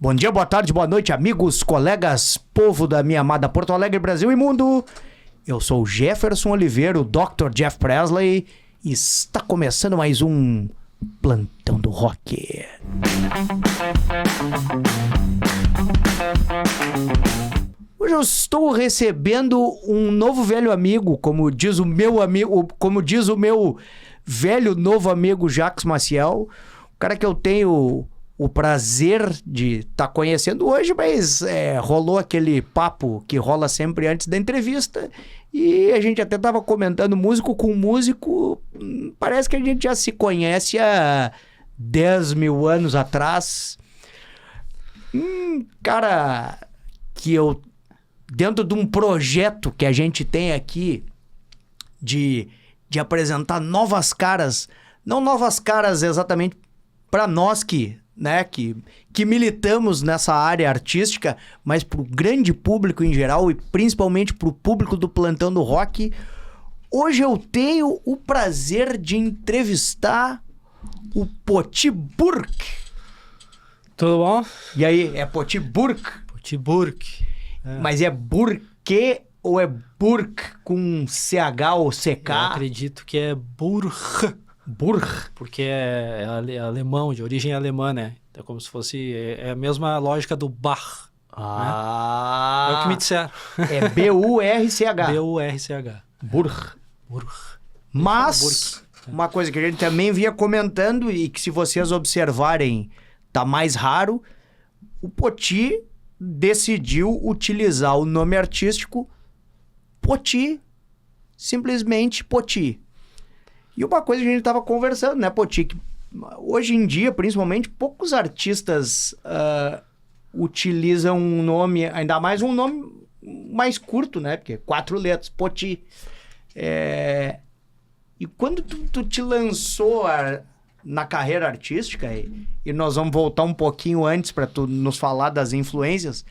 Bom dia, boa tarde, boa noite, amigos, colegas, povo da minha amada Porto Alegre, Brasil e mundo. Eu sou o Jefferson Oliveira, o Dr. Jeff Presley, e está começando mais um Plantão do Rock. Hoje eu estou recebendo um novo velho amigo, como diz o meu velho novo amigo Jacques Maciel, o cara que eu tenho o prazer de estar conhecendo hoje, mas rolou aquele papo que rola sempre antes da entrevista e a gente até estava comentando músico com músico, parece que a gente já se conhece há 10 mil anos atrás. Cara, que eu, dentro de um projeto que a gente tem aqui de apresentar novas caras, não novas caras exatamente para nós que militamos nessa área artística, mas para o grande público em geral e principalmente para o público do Plantão do Rock. Hoje eu tenho o prazer de entrevistar o Poti Burke. Tudo bom? E aí, é Poti Burke? Poti Burke. Mas é Burke ou é Burke com CH ou CK? Eu acredito que é Burke. Burke? Porque é alemão, de origem alemã, né? Então, como se fosse... É a mesma lógica do Bach. Ah! Né? É o que me disseram. É B-U-R-C-H. B-U-R-C-H. Burke. Burke. Mas, uma coisa que a gente também vinha comentando e que se vocês observarem tá mais raro, o Poti decidiu utilizar o nome artístico Poti, simplesmente Poti. E uma coisa que a gente tava conversando, né, Poti, que hoje em dia, principalmente, poucos artistas utilizam um nome, ainda mais um nome mais curto, né, porque 4 letras, Poti. E quando tu te lançou na carreira artística, e nós vamos voltar um pouquinho antes para tu nos falar das influências,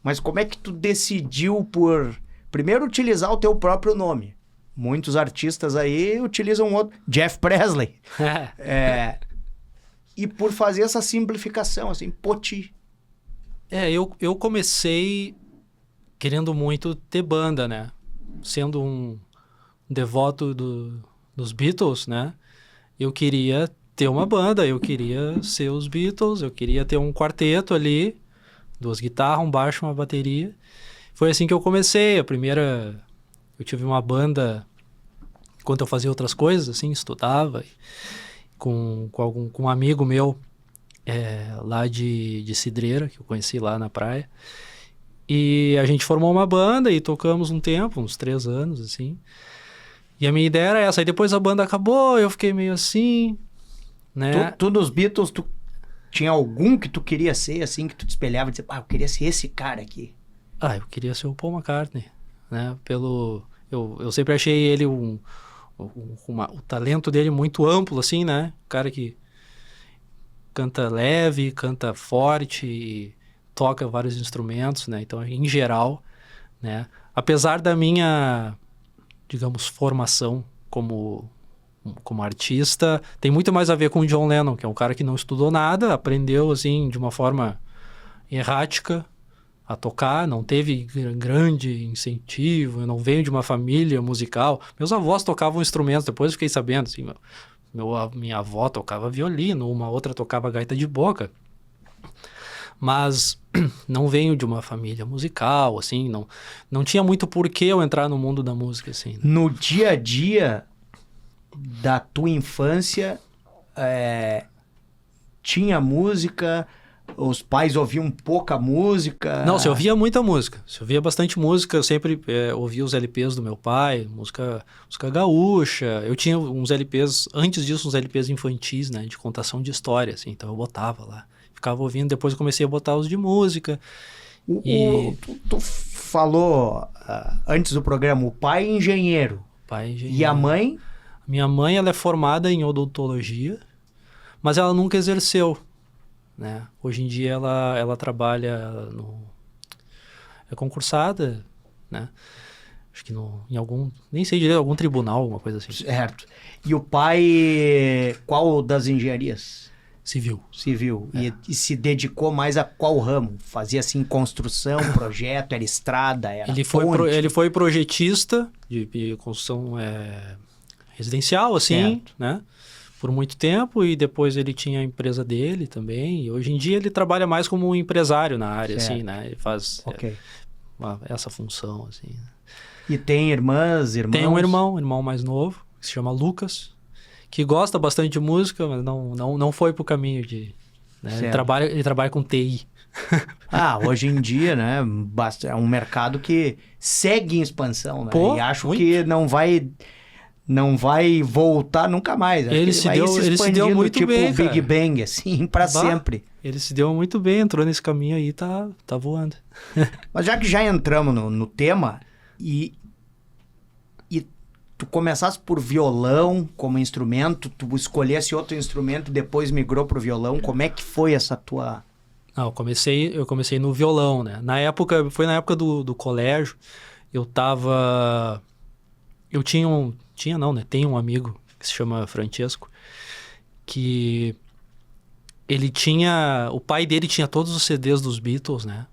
mas como é que tu decidiu por, primeiro, utilizar o teu próprio nome? Muitos artistas aí utilizam outro, Jeff Presley. E por fazer essa simplificação, assim, Poti. Eu comecei querendo muito ter banda, né? Sendo um devoto dos Beatles, né? Eu queria ter uma banda, eu queria ser os Beatles, eu queria ter um quarteto ali, 2 guitarras, um baixo, uma bateria. Foi assim que eu comecei. Eu tive uma banda enquanto eu fazia outras coisas, assim, estudava com um amigo meu lá de Cidreira, que eu conheci lá na praia. E a gente formou uma banda e tocamos um tempo, uns 3 anos, assim. E a minha ideia era essa. Aí depois a banda acabou, eu fiquei meio assim, né? Tu dos Beatles, tu tinha algum que tu queria ser, assim, que tu te espelhava e dizia, eu queria ser esse cara aqui? Eu queria ser o Paul McCartney, né? Eu sempre achei ele o talento dele muito amplo, assim, né? O cara que canta leve, canta forte e toca vários instrumentos, né? Então, em geral, né? Apesar da minha, digamos, formação como artista, tem muito mais a ver com o John Lennon, que é um cara que não estudou nada, aprendeu, assim, de uma forma errática a tocar, não teve grande incentivo, eu não venho de uma família musical. Meus avós tocavam instrumentos, depois eu fiquei sabendo, assim, minha avó tocava violino, uma outra tocava gaita de boca, mas não venho de uma família musical, assim, não tinha muito porquê eu entrar no mundo da música, assim. Né? No dia a dia da tua infância, tinha música... Os pais ouviam pouca música? Não, você ouvia muita música. Você ouvia bastante música. Eu sempre ouvia os LPs do meu pai, música gaúcha. Eu tinha uns LPs, antes disso, uns LPs infantis, né? De contação de história, assim. Então eu botava lá. Ficava ouvindo, depois eu comecei a botar os de música. Tu falou antes do programa, o pai é engenheiro. E a mãe? Minha mãe, ela é formada em odontologia, mas ela nunca exerceu. Né? Hoje em dia ela trabalha é concursada, né? Acho que em algum, nem sei direito, algum tribunal, alguma coisa assim. Certo. E o pai, qual das engenharias? Civil. Civil. E se dedicou mais a qual ramo? Fazia assim construção, projeto, era estrada, era ponte? Ele foi projetista de construção residencial, assim, Certo. né? Por muito tempo, e depois ele tinha a empresa dele também. E hoje em dia ele trabalha mais como um empresário na área, Certo. assim, né? Ele faz Ok. essa função, assim. E tem irmãs, irmãos? Tem um irmão mais novo, que se chama Lucas, que gosta bastante de música, mas não foi pro caminho de... Né? Ele trabalha com TI. Hoje em dia, né? É um mercado que segue em expansão, né? Pô, e acho muito. que não vai voltar nunca mais. Acho que Ele se deu muito tipo bem, o Big cara. Bang, assim, pra sempre. Ele se deu muito bem, entrou nesse caminho aí, tá voando. Mas já que já entramos no tema, e tu começasse por violão como instrumento, tu escolhesse outro instrumento e depois migrou pro violão, como é que foi essa tua... Não, eu comecei no violão, né? Foi na época do colégio, tem um amigo que se chama Francesco, que o pai dele tinha todos os CDs dos Beatles, né?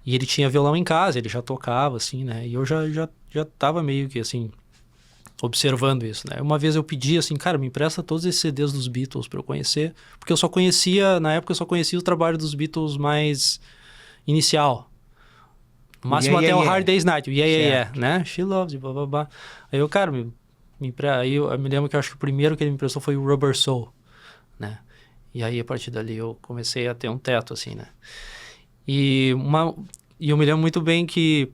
E ele tinha violão em casa, ele já tocava, assim, né? E eu já tava meio que, assim, observando isso, né? Uma vez eu pedi assim, cara, me empresta todos esses CDs dos Beatles pra eu conhecer, porque na época eu só conhecia o trabalho dos Beatles mais inicial. No máximo até o Hard Day's Night, o Yeah, né? She Loves You, blá, blá, blá. Aí eu, cara, aí eu me lembro que eu acho que o primeiro que ele me emprestou foi o Rubber Soul, né? E aí, a partir dali, eu comecei a ter um teto, assim, né? E eu me lembro muito bem que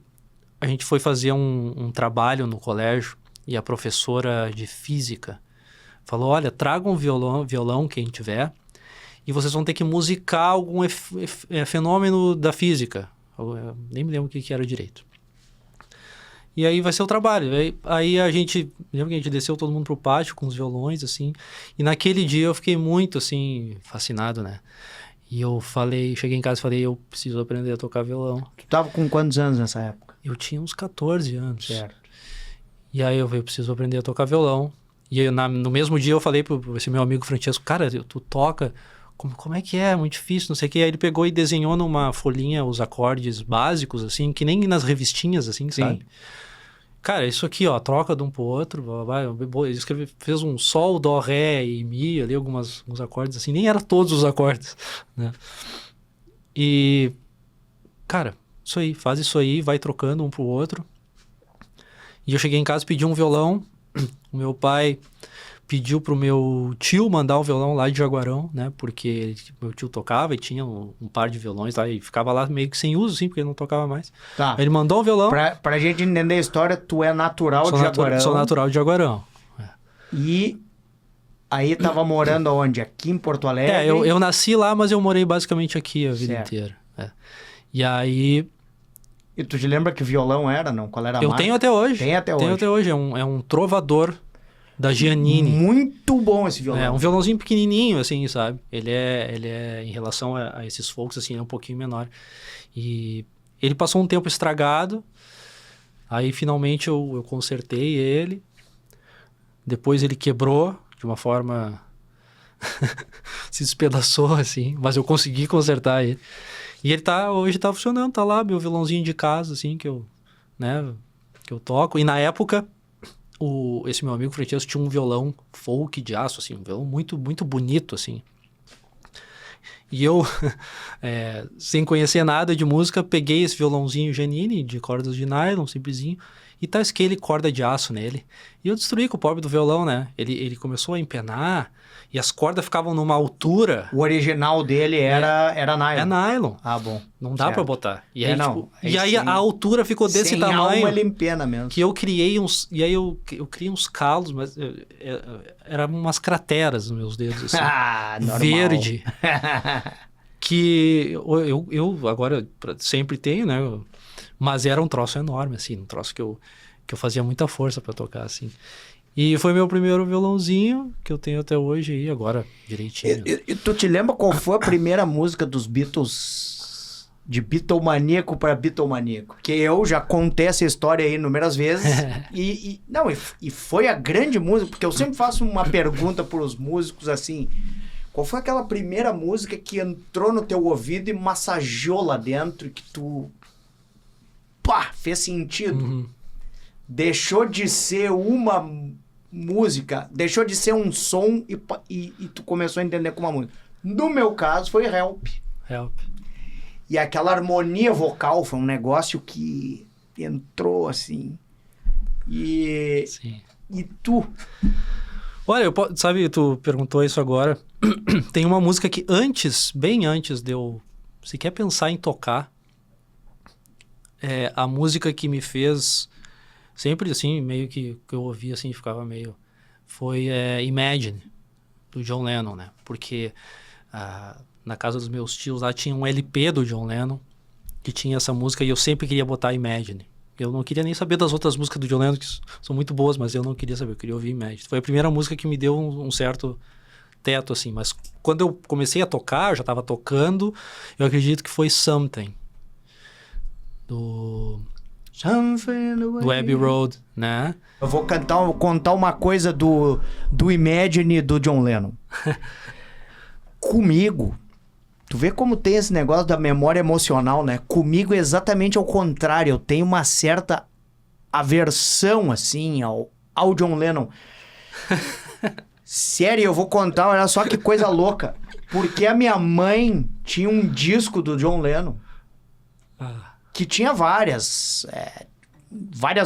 a gente foi fazer um trabalho no colégio e a professora de física falou, olha, tragam um violão quem tiver e vocês vão ter que musicar algum fenômeno da física. Eu nem me lembro o que era direito. E aí vai ser o trabalho. Aí lembro que a gente desceu todo mundo pro pátio com os violões, assim. E naquele dia eu fiquei muito, assim, fascinado, né? E eu cheguei em casa e falei, eu preciso aprender a tocar violão. Tu tava com quantos anos nessa época? Eu tinha uns 14 anos. Certo. E aí eu preciso aprender a tocar violão. E aí, no mesmo dia eu falei pro esse meu amigo Francesco, cara, tu toca, como é que é? Muito difícil, não sei o que. Aí ele pegou e desenhou numa folhinha os acordes básicos, assim, que nem nas revistinhas, assim, Sim. sabe? Cara, isso aqui, ó, troca de um pro outro, ele fez um sol, dó, ré e mi, ali alguns acordes, assim, nem era todos os acordes, né? E, cara, faz isso aí, vai trocando um pro outro. E eu cheguei em casa e pedi um violão, o meu pai pediu pro meu tio mandar um violão lá de Jaguarão, né? Porque meu tio tocava e tinha um par de violões lá e ficava lá meio que sem uso, assim, porque ele não tocava mais. Tá. Aí ele mandou um violão. Pra gente entender a história, tu é natural de Jaguarão. Sou natural de Jaguarão. E aí tava morando onde? Aqui em Porto Alegre? Eu nasci lá, mas eu morei basicamente aqui a vida Certo. inteira. E aí... E tu te lembra que violão era, não? Qual era a Eu marca? tenho até hoje. Tem até hoje. Tenho até hoje. É um Trovador da Giannini. Muito bom esse violão. É um violãozinho pequenininho, assim, sabe? Ele é em relação a esses folks, assim, é um pouquinho menor. E ele passou um tempo estragado. Aí, finalmente, eu consertei ele. Depois ele quebrou de uma forma... se despedaçou, assim. Mas eu consegui consertar ele. E ele hoje tá funcionando, tá lá, meu violãozinho de casa, assim, que eu toco. E na época... esse meu amigo Francesco tinha um violão folk de aço, assim, um violão muito, muito bonito, assim. E eu, sem conhecer nada de música, peguei esse violãozinho Giannini, de cordas de nylon, simplesinho, e tasquei ele corda de aço nele. E eu destruí com o pobre do violão, né? Ele começou a empenar, e as cordas ficavam numa altura... O original dele era nylon. É nylon. Ah, bom. Não dá pra botar. E aí, aí a altura ficou desse sem tamanho. Alma ele empena mesmo. Que eu criei e aí eu criei uns calos, mas eram umas crateras nos meus dedos, assim. Normal. Verde. Que eu agora sempre tenho, né? Mas era um troço enorme, assim. Um troço que eu fazia muita força pra tocar, assim. E foi meu primeiro violãozinho, que eu tenho até hoje aí, agora, direitinho. E tu te lembra qual foi a primeira música dos Beatles, de Beatlemaníaco para Beatlemaníaco? Que eu já contei essa história aí inúmeras vezes. e foi a grande música, porque eu sempre faço uma pergunta pros músicos assim, Qual foi aquela primeira música que entrou no teu ouvido e massageou lá dentro e que tu... Pá! Fez sentido. Deixou de ser uma música, deixou de ser um som e tu começou a entender como uma música. No meu caso, foi Help. E aquela harmonia vocal foi um negócio que entrou assim. Sim. E tu? Olha, sabe, tu perguntou isso agora. Tem uma música que bem antes de eu sequer pensar em tocar, a música que me fez sempre assim, meio que eu ouvia assim, ficava meio... Foi Imagine, do John Lennon, né? Porque na casa dos meus tios lá tinha um LP do John Lennon que tinha essa música e eu sempre queria botar Imagine. Eu não queria nem saber das outras músicas do John Lennon, que são muito boas, mas eu não queria saber, eu queria ouvir Imagine. Foi a primeira música que me deu um certo teto, assim. Mas quando eu comecei a tocar, eu já estava tocando, eu acredito que foi Something, do Abbey Road, né? Eu vou contar uma coisa do Imagine do John Lennon. Comigo, tu vê como tem esse negócio da memória emocional, né? Comigo é exatamente ao contrário. Eu tenho uma certa aversão, assim, ao John Lennon. Sério, eu vou contar, olha só que coisa louca. Porque a minha mãe tinha um disco do John Lennon que tinha várias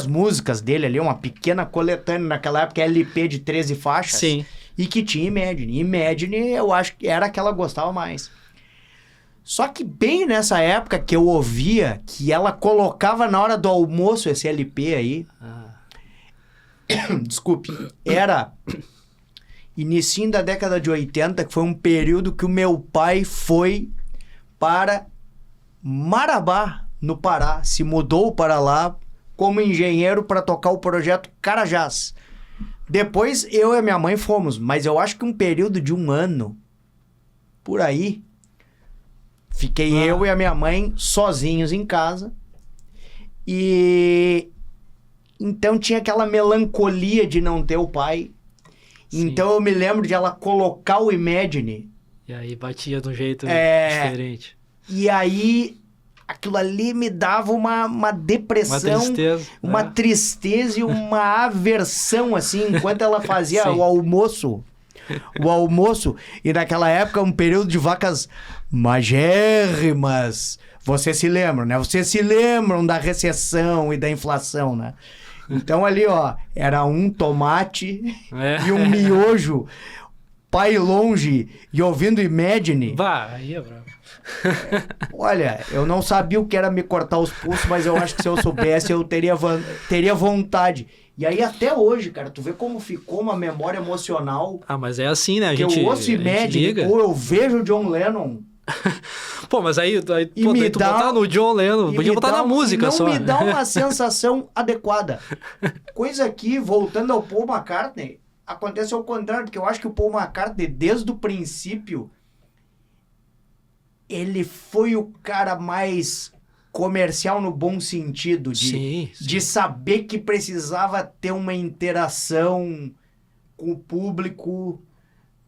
músicas dele ali, uma pequena coletânea naquela época, LP de 13 faixas. Sim. E que tinha Imagine. Imagine, eu acho que era a que ela gostava mais. Só que bem nessa época que eu ouvia, que ela colocava na hora do almoço esse LP aí, desculpe, era inicinho da década de 80, que foi um período que o meu pai foi para Marabá, no Pará, se mudou para lá como engenheiro para tocar o projeto Carajás. Depois eu e a minha mãe fomos, mas eu acho que um período de 1 ano, por aí, fiquei eu e a minha mãe sozinhos em casa. E então tinha aquela melancolia de não ter o pai. Sim. Então eu me lembro de ela colocar o Imagine. E aí batia de um jeito diferente. E aí aquilo ali me dava uma depressão, uma tristeza e uma aversão, assim, enquanto ela fazia o almoço. E naquela época, um período de vacas magérrimas. Vocês se lembram, né? Vocês se lembram da recessão e da inflação, né? Então ali, ó, era um tomate e um miojo, pai longe e ouvindo Imagine. Aí é bravo. Olha, eu não sabia o que era me cortar os pulsos, mas eu acho que se eu soubesse, eu teria vontade. E aí até hoje, cara, tu vê como ficou uma memória emocional. Mas é assim, né? Eu ouço Imagine ou eu vejo o John Lennon. Pô, mas aí tu botar no John Lennon, podia botar na música só. Não me dá uma sensação adequada. Coisa que, voltando ao Paul McCartney, acontece ao contrário, porque eu acho que o Paul McCartney, desde o princípio, ele foi o cara mais comercial no bom sentido, de saber que precisava ter uma interação com o público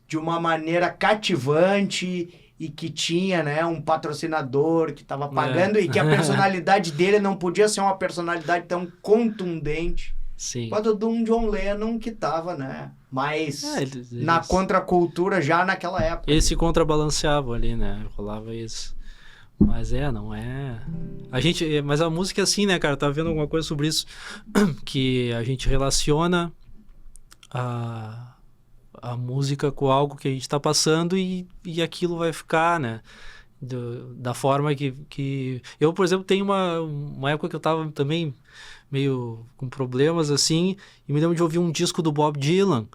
de uma maneira cativante e que tinha, né, um patrocinador que estava pagando e que a personalidade dele não podia ser uma personalidade tão contundente quanto de um John Lennon que estava, né, mais na contracultura já naquela época. Eles se contrabalanceavam ali, né? Rolava isso. Mas não é... Mas a música é assim, né, cara? Tá vendo alguma coisa sobre isso? Que a gente relaciona a música com algo que a gente tá passando e aquilo vai ficar, né? Da forma que... Eu, por exemplo, tenho uma época que eu tava também meio com problemas, assim, e me lembro de ouvir um disco do Bob Dylan,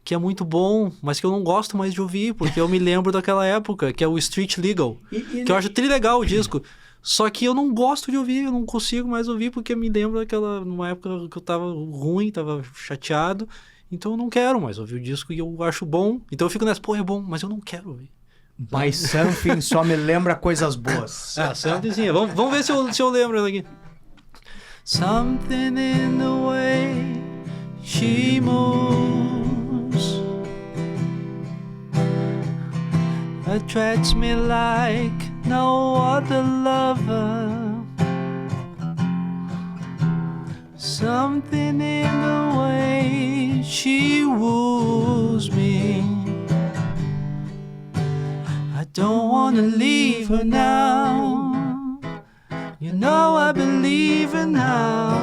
que é muito bom, mas que eu não gosto mais de ouvir, porque eu me lembro daquela época, que é o Street Legal, que eu acho trilegal o disco. Só que eu não gosto de ouvir, eu não consigo mais ouvir, porque me lembro numa época que eu tava ruim, tava chateado, então eu não quero mais ouvir o disco e eu acho bom. Então eu fico nessa, é bom, mas eu não quero ouvir. Mas Something só me lembra coisas boas. Somethingzinha. Vamos ver se eu lembro aqui. Something in the way she moves attracts me like no other lover. Something in the way she woos me. I don't wanna leave her now. You know I believe her now.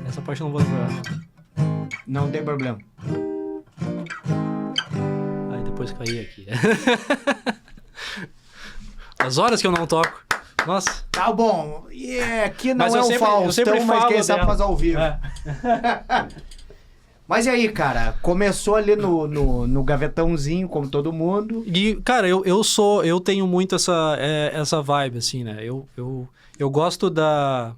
Essa parte eu não vou lembrar. Não tem problema. Aí depois caí aqui. As horas que eu não toco. Nossa. Tá bom. Aqui não Mas é eu o sempre- eu Faustão, sempre mas falo quem sabe dela. faz ao vivo. É. Mas e aí, cara? Começou ali no gavetãozinho, como todo mundo. E, cara, eu tenho muito essa vibe, assim, né? Eu gosto do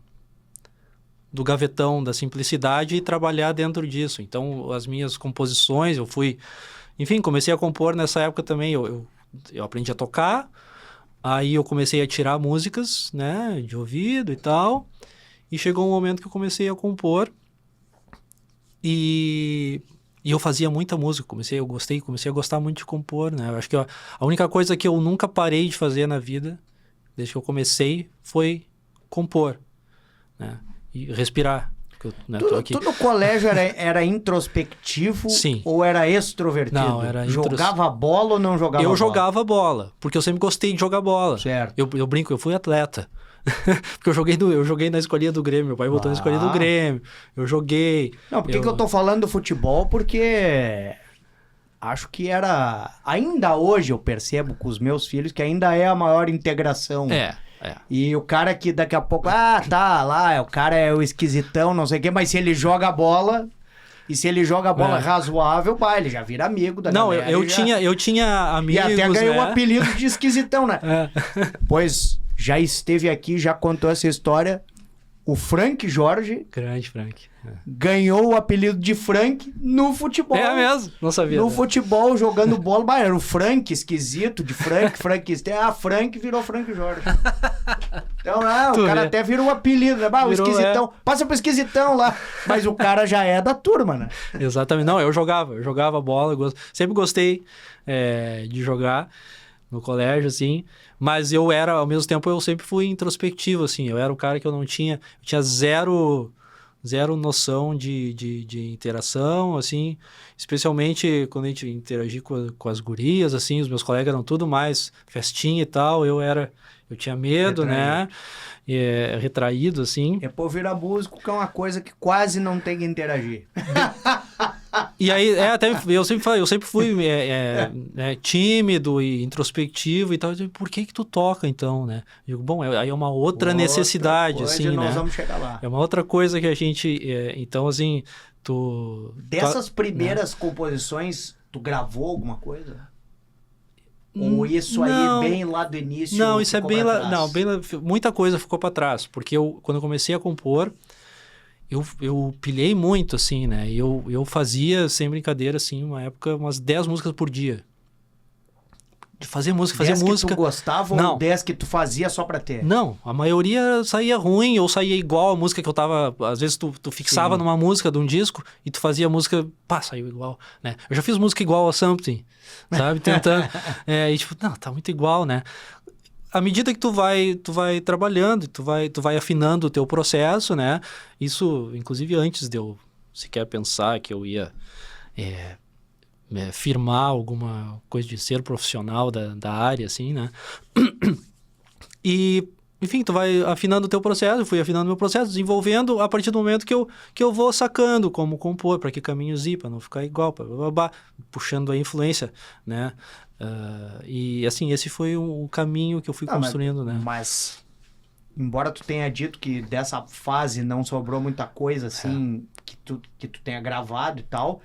gavetão, da simplicidade e trabalhar dentro disso. Então, as minhas composições, enfim, comecei a compor nessa época também. Eu aprendi a tocar, aí eu comecei a tirar músicas, né, de ouvido e tal. E chegou um momento que eu comecei a compor e eu fazia muita música, comecei a gostar muito de compor, né? Eu acho que a única coisa que eu nunca parei de fazer na vida, desde que eu comecei, foi compor, né? E respirar. Porque eu, né, tô aqui. Tu no colégio era introspectivo? Sim. Ou era extrovertido? Não, era Jogava bola ou não jogava bola? Eu jogava bola, porque eu sempre gostei de jogar bola. Certo. Eu brinco, eu fui atleta. Porque eu joguei na escolinha do Grêmio, meu pai botou na escolinha do Grêmio. Eu joguei. Não, por que eu tô falando do futebol? Porque acho que era... Ainda hoje eu percebo com os meus filhos que ainda é a maior integração. É. E o cara que daqui a pouco... tá lá, o cara é o esquisitão, não sei o quê, mas se ele joga bola... E se ele joga bola razoável, ele já vira amigo da Não, galera. eu tinha amigos, E até ganhou né? o apelido de esquisitão, né? É. Pois já esteve aqui, já contou essa história. O Frank Jorge Grande, Frank. ganhou o apelido de Frank no futebol. É mesmo? Não sabia. No né? futebol, jogando bola. Era o Frank esquisito, de Frank. Frank virou Frank Jorge. Então, o cara até virou o apelido, né? O Virou, esquisitão. Passa pro esquisitão lá. Mas o cara já é da turma, né? Exatamente. Não, eu jogava bola, sempre gostei de jogar no colégio, assim, mas ao mesmo tempo, eu sempre fui introspectivo, assim, eu era o cara que eu tinha zero noção de interação, assim, especialmente quando a gente interagia com as gurias, assim, os meus colegas eram tudo mais festinha e tal, eu tinha medo, né, retraído, assim. É por virar músico, que é uma coisa que quase não tem que interagir. E aí, até eu sempre fui tímido e introspectivo e tal. Por que tu toca, então, né? Eu digo, bom, aí é uma outra necessidade, coisa, assim, nós né? vamos chegar lá. É uma outra coisa que a gente... então, assim, Dessas primeiras composições, tu gravou alguma coisa? Ou isso Não. aí bem lá do início? Não, isso é ficou bem pra lá... trás? Não, muita coisa ficou para trás. Porque quando eu comecei a compor... Eu pilhei muito, assim, né? Eu fazia, sem brincadeira, assim, uma época, umas 10 músicas por dia. De fazer música, 10 que tu gostava Não. ou 10 que tu fazia só pra ter? Não, a maioria saía ruim ou saía igual a música que eu tava... Às vezes tu fixava numa música de um disco e tu fazia a música, saiu igual, né? Eu já fiz música igual a Something, sabe? Tentando... e tipo, não, tá muito igual, né? À medida que tu vai trabalhando, tu vai afinando o teu processo, né? Isso, inclusive, antes de eu sequer pensar que eu ia firmar alguma coisa de ser profissional da área, assim, né? E, enfim, tu vai afinando o teu processo, eu fui afinando meu processo, desenvolvendo a partir do momento que eu vou sacando como compor, para que caminhos ir, para não ficar igual, puxando a influência, né? E assim, esse foi o caminho que eu fui construindo, né? Mas, embora tu tenha dito que dessa fase não sobrou muita coisa, assim, que tu tenha gravado e tal,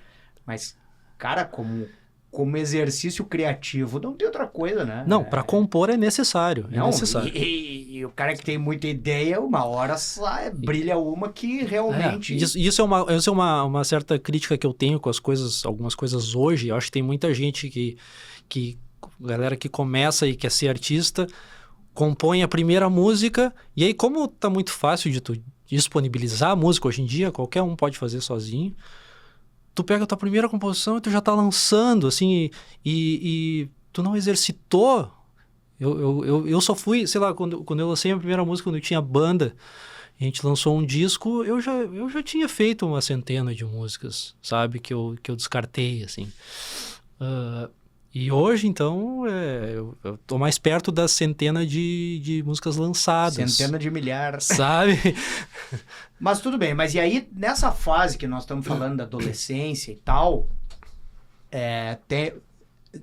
mas, cara, como exercício criativo, não tem outra coisa, né? Não, para compor é necessário. Não, necessário. E o cara que tem muita ideia, uma hora brilha uma que realmente... Isso é uma certa crítica que eu tenho com algumas coisas hoje. Eu acho que tem muita gente galera que começa e quer ser artista, compõe a primeira música, e aí como tá muito fácil de tu disponibilizar a música hoje em dia, qualquer um pode fazer sozinho, tu pega a tua primeira composição e tu já tá lançando, assim, e tu não exercitou. Eu só fui, sei lá, quando eu lancei a primeira música, quando eu tinha banda, a gente lançou um disco, eu já tinha feito uma centena de músicas, sabe? Que eu descartei, assim. E hoje, então, eu tô mais perto da centena de músicas lançadas. Centena de milhares. Sabe? Mas tudo bem, mas e aí, nessa fase que nós estamos falando da adolescência e tal,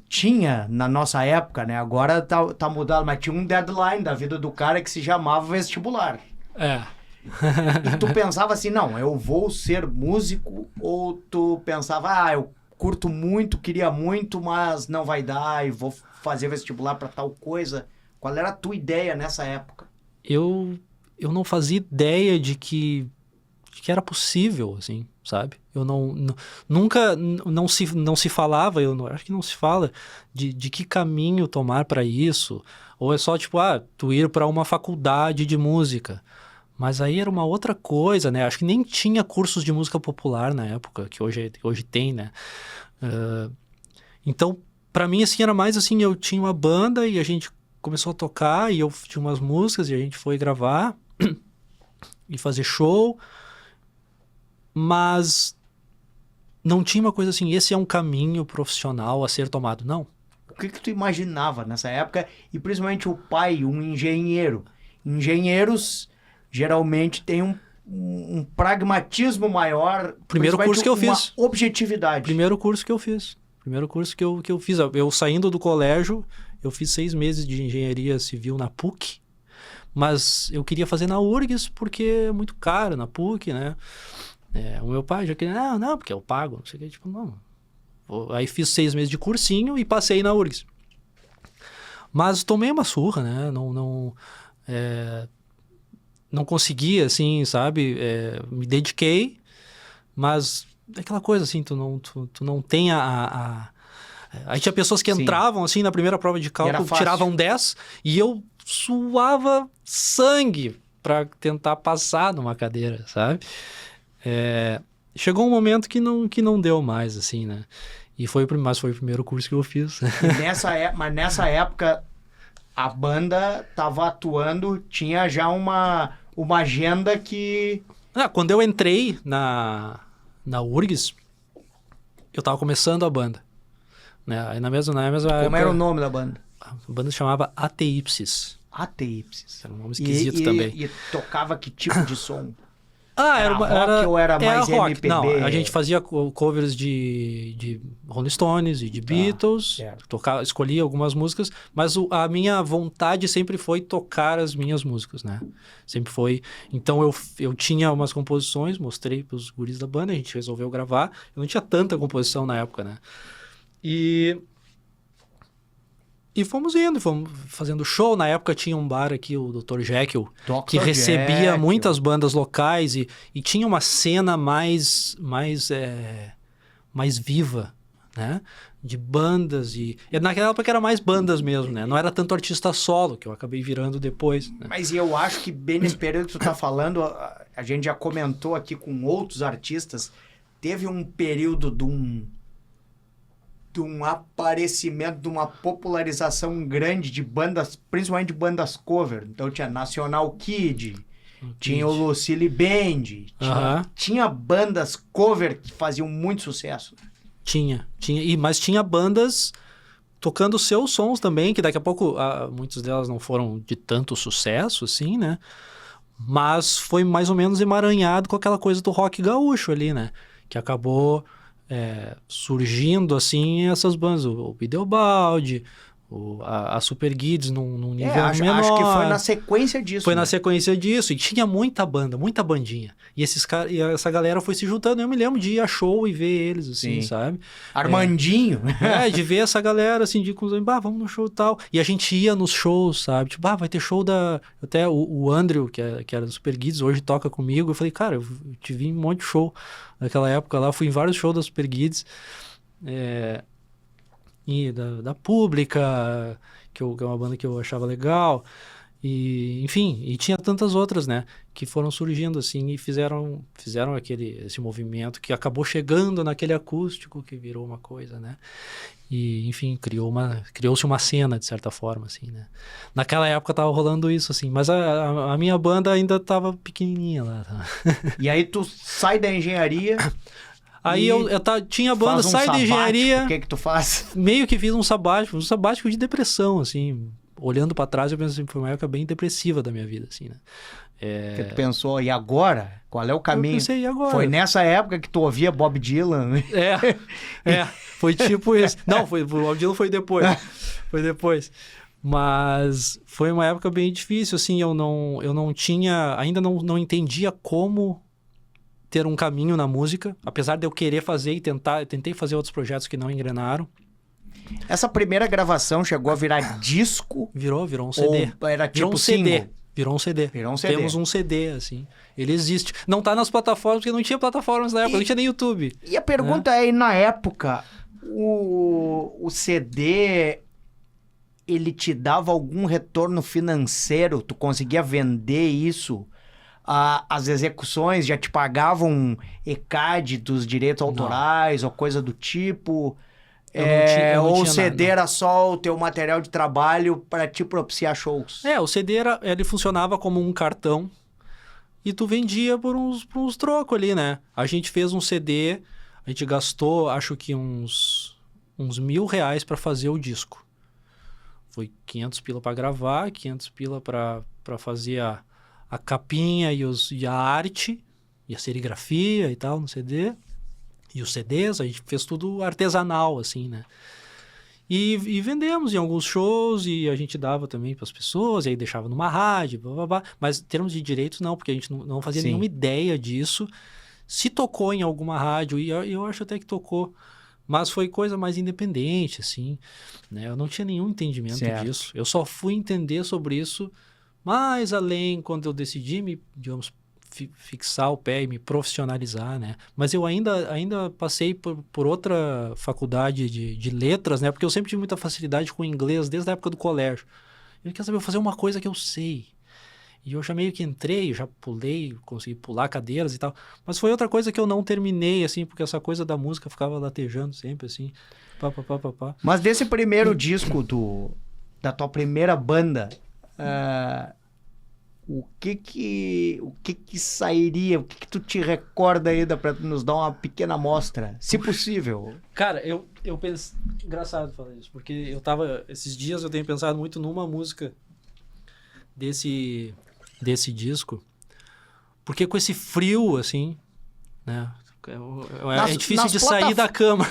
tinha, na nossa época, né? Agora tá mudado, mas tinha um deadline da vida do cara que se chamava vestibular. E tu pensava assim, não, eu vou ser músico, ou tu pensava, eu curto muito, queria muito, mas não vai dar e vou fazer vestibular para tal coisa. Qual era a tua ideia nessa época? Eu não fazia ideia de que era possível, assim, sabe? Eu nunca não se falava, acho que não se fala de que caminho tomar para isso, ou é só tipo, tu ir para uma faculdade de música. Mas aí era uma outra coisa, né? Acho que nem tinha cursos de música popular na época, que hoje tem, né? Então, para mim, assim, era mais assim, eu tinha uma banda e a gente começou a tocar e eu tinha umas músicas e a gente foi gravar e fazer show, mas não tinha uma coisa assim, esse é um caminho profissional a ser tomado, não. O que tu imaginava nessa época? E principalmente o pai, um engenheiro. Engenheiros geralmente têm um pragmatismo maior. Primeiro curso que eu fiz. Uma objetividade. Primeiro curso que eu fiz. Eu saindo do colégio, eu fiz 6 meses de engenharia civil na PUC, mas eu queria fazer na URGS porque é muito caro na PUC, né? O meu pai já queria, não, porque eu pago, não sei o que, tipo, não. Aí fiz 6 meses de cursinho e passei na URGS. Mas tomei uma surra, né? Não consegui, assim, sabe? Me dediquei, mas aquela coisa, assim, tu não tem Aí tinha pessoas que entravam, assim, na primeira prova de cálculo, tiravam 10, e eu suava sangue para tentar passar numa cadeira, sabe? Chegou um momento que não deu mais, assim, né? Mas foi o primeiro curso que eu fiz. Mas nessa época, a banda tava atuando, tinha já uma agenda que... Quando eu entrei na URGS, eu tava começando a banda. Né? Aí na mesma época, como era o nome da banda? A banda se chamava Ateipsis. Ateipsis. Era um nome esquisito também. E tocava que tipo de som? Era rock ou era mais rock. MPB? Não, a gente fazia covers de Rolling Stones e de Beatles, escolhia algumas músicas, mas a minha vontade sempre foi tocar as minhas músicas, né? Sempre foi. Então eu tinha umas composições, mostrei pros guris da banda, a gente resolveu gravar. Eu não tinha tanta composição na época, né? E fomos indo, fomos fazendo show. Na época tinha um bar aqui, o Dr. Jekyll, que recebia muitas bandas locais e tinha uma cena mais viva, né? De bandas e naquela época era mais bandas mesmo, né? Não era tanto artista solo, que eu acabei virando depois. Né? Mas eu acho que bem nesse período que tu tá falando, a gente já comentou aqui com outros artistas, teve um período de um aparecimento, de uma popularização grande de bandas, principalmente de bandas cover. Então tinha National Kid, tinha o Lucille Band, tinha bandas cover que faziam muito sucesso. Tinha. Mas tinha bandas tocando seus sons também, que daqui a pouco muitas delas não foram de tanto sucesso, assim, né? Mas foi mais ou menos emaranhado com aquela coisa do rock gaúcho ali, né? Que acabou... surgindo assim essas bandas, o Bideobaldi, a Super Kids num nível menor. Acho que foi na sequência disso. Foi na sequência disso, e tinha muita banda, muita bandinha. E essa galera foi se juntando. Eu me lembro de ir a show e ver eles, assim, sabe? Armandinho. De ver essa galera, assim, de vamos no show e tal. E a gente ia nos shows, sabe? Tipo, vai ter show da... Até o Andrew, que era do Super Kids, hoje toca comigo. Eu falei, cara, eu te vi em um monte de show naquela época lá. Fui em vários shows da Super Kids. E da Pública, que é uma banda que eu achava legal. E, enfim, e tinha tantas outras, né, que foram surgindo, assim, e fizeram esse movimento que acabou chegando naquele acústico que virou uma coisa, né? E, enfim, criou-se uma cena, de certa forma, assim, né? Naquela época tava rolando isso, assim, mas a minha banda ainda tava pequenininha lá. E aí tu sai da engenharia... Aí tinha a banda, sai da engenharia... O que tu faz? Meio que fiz um sabático de depressão, assim... Olhando pra trás, eu penso assim, foi uma época bem depressiva da minha vida, assim, né? Porque tu pensou, e agora? Qual é o caminho? Eu pensei, e agora? Foi nessa época que tu ouvia Bob Dylan, né? Foi tipo isso. Não, o Bob Dylan foi depois. Foi depois. Mas foi uma época bem difícil, assim, eu não tinha... Ainda não entendia como ter um caminho na música, apesar de eu querer fazer e tentei fazer outros projetos que não engrenaram. Essa primeira gravação chegou a virar disco? Virou um CD. Ou era tipo virou um single? CD. Virou um CD. Temos um CD, assim. Ele existe. Não tá nas plataformas, porque não tinha plataformas na época, não tinha nem YouTube. E a pergunta é, na época, o CD, ele te dava algum retorno financeiro? Tu conseguia vender isso? As execuções já te pagavam ECAD dos direitos autorais ou coisa do tipo? Ou o CD era só o teu material de trabalho para te propiciar shows? O CD ele funcionava como um cartão e tu vendia por uns trocos ali, né? A gente fez um CD, a gente gastou, acho que uns R$1.000 para fazer o disco. Foi 500 pila para gravar, 500 pila para fazer a capinha e a arte, e a serigrafia e tal no CD. E os CDs, a gente fez tudo artesanal, assim, né? E vendemos em alguns shows e a gente dava também para as pessoas, e aí deixava numa rádio, blá, blá, blá. Mas em termos de direitos, não, porque a gente não fazia nenhuma ideia disso. Se tocou em alguma rádio, e eu acho até que tocou, mas foi coisa mais independente, assim, né? Eu não tinha nenhum entendimento disso. Eu só fui entender sobre isso mais além quando eu decidi digamos, fixar o pé e me profissionalizar, né? Mas eu ainda passei por outra faculdade de letras, né? Porque eu sempre tive muita facilidade com inglês desde a época do colégio. Eu queria saber fazer uma coisa que eu sei. E eu já meio que entrei, já pulei, consegui pular cadeiras e tal. Mas foi outra coisa que eu não terminei, assim, porque essa coisa da música ficava latejando sempre, assim. Pá. Mas desse primeiro disco da tua primeira banda... O que sairia? O que tu te recorda ainda pra nos dar uma pequena amostra, se possível? Cara, eu penso... Engraçado falar isso, porque esses dias eu tenho pensado muito numa música desse disco, porque com esse frio, assim, né? É difícil de sair da cama.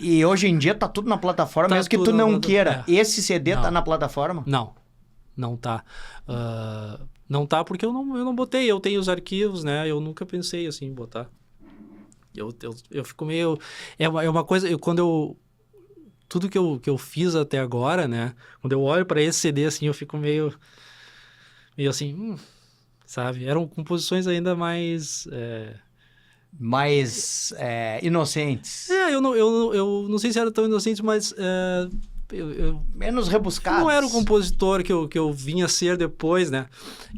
E hoje em dia tá tudo na plataforma, mesmo que tu não queira. Esse CD tá na plataforma? Não tá. Não tá porque eu não botei. Eu tenho os arquivos, né? Eu nunca pensei assim em botar. Eu fico meio... É uma coisa... Tudo que eu fiz até agora, né? Quando eu olho para esse CD, assim, eu fico meio assim... sabe? Eram composições ainda mais... Mais inocentes. Eu não sei se eram tão inocentes, mas... menos rebuscados. Não era o compositor que eu vinha ser depois, né?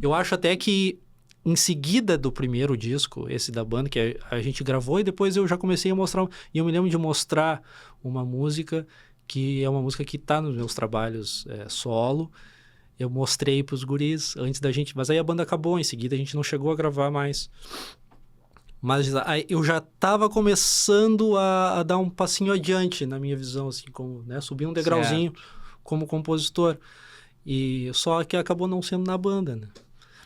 Eu acho até que em seguida do primeiro disco, esse da banda, que a gente gravou, e depois eu já comecei a mostrar... E eu me lembro de mostrar uma música que é uma música que tá nos meus trabalhos solo. Eu mostrei pros guris antes da gente... Mas aí a banda acabou, em seguida a gente não chegou a gravar mais. Mas eu já estava começando a dar um passinho adiante na minha visão, assim, como, né, subir um degrauzinho como compositor. E só que acabou não sendo na banda, né?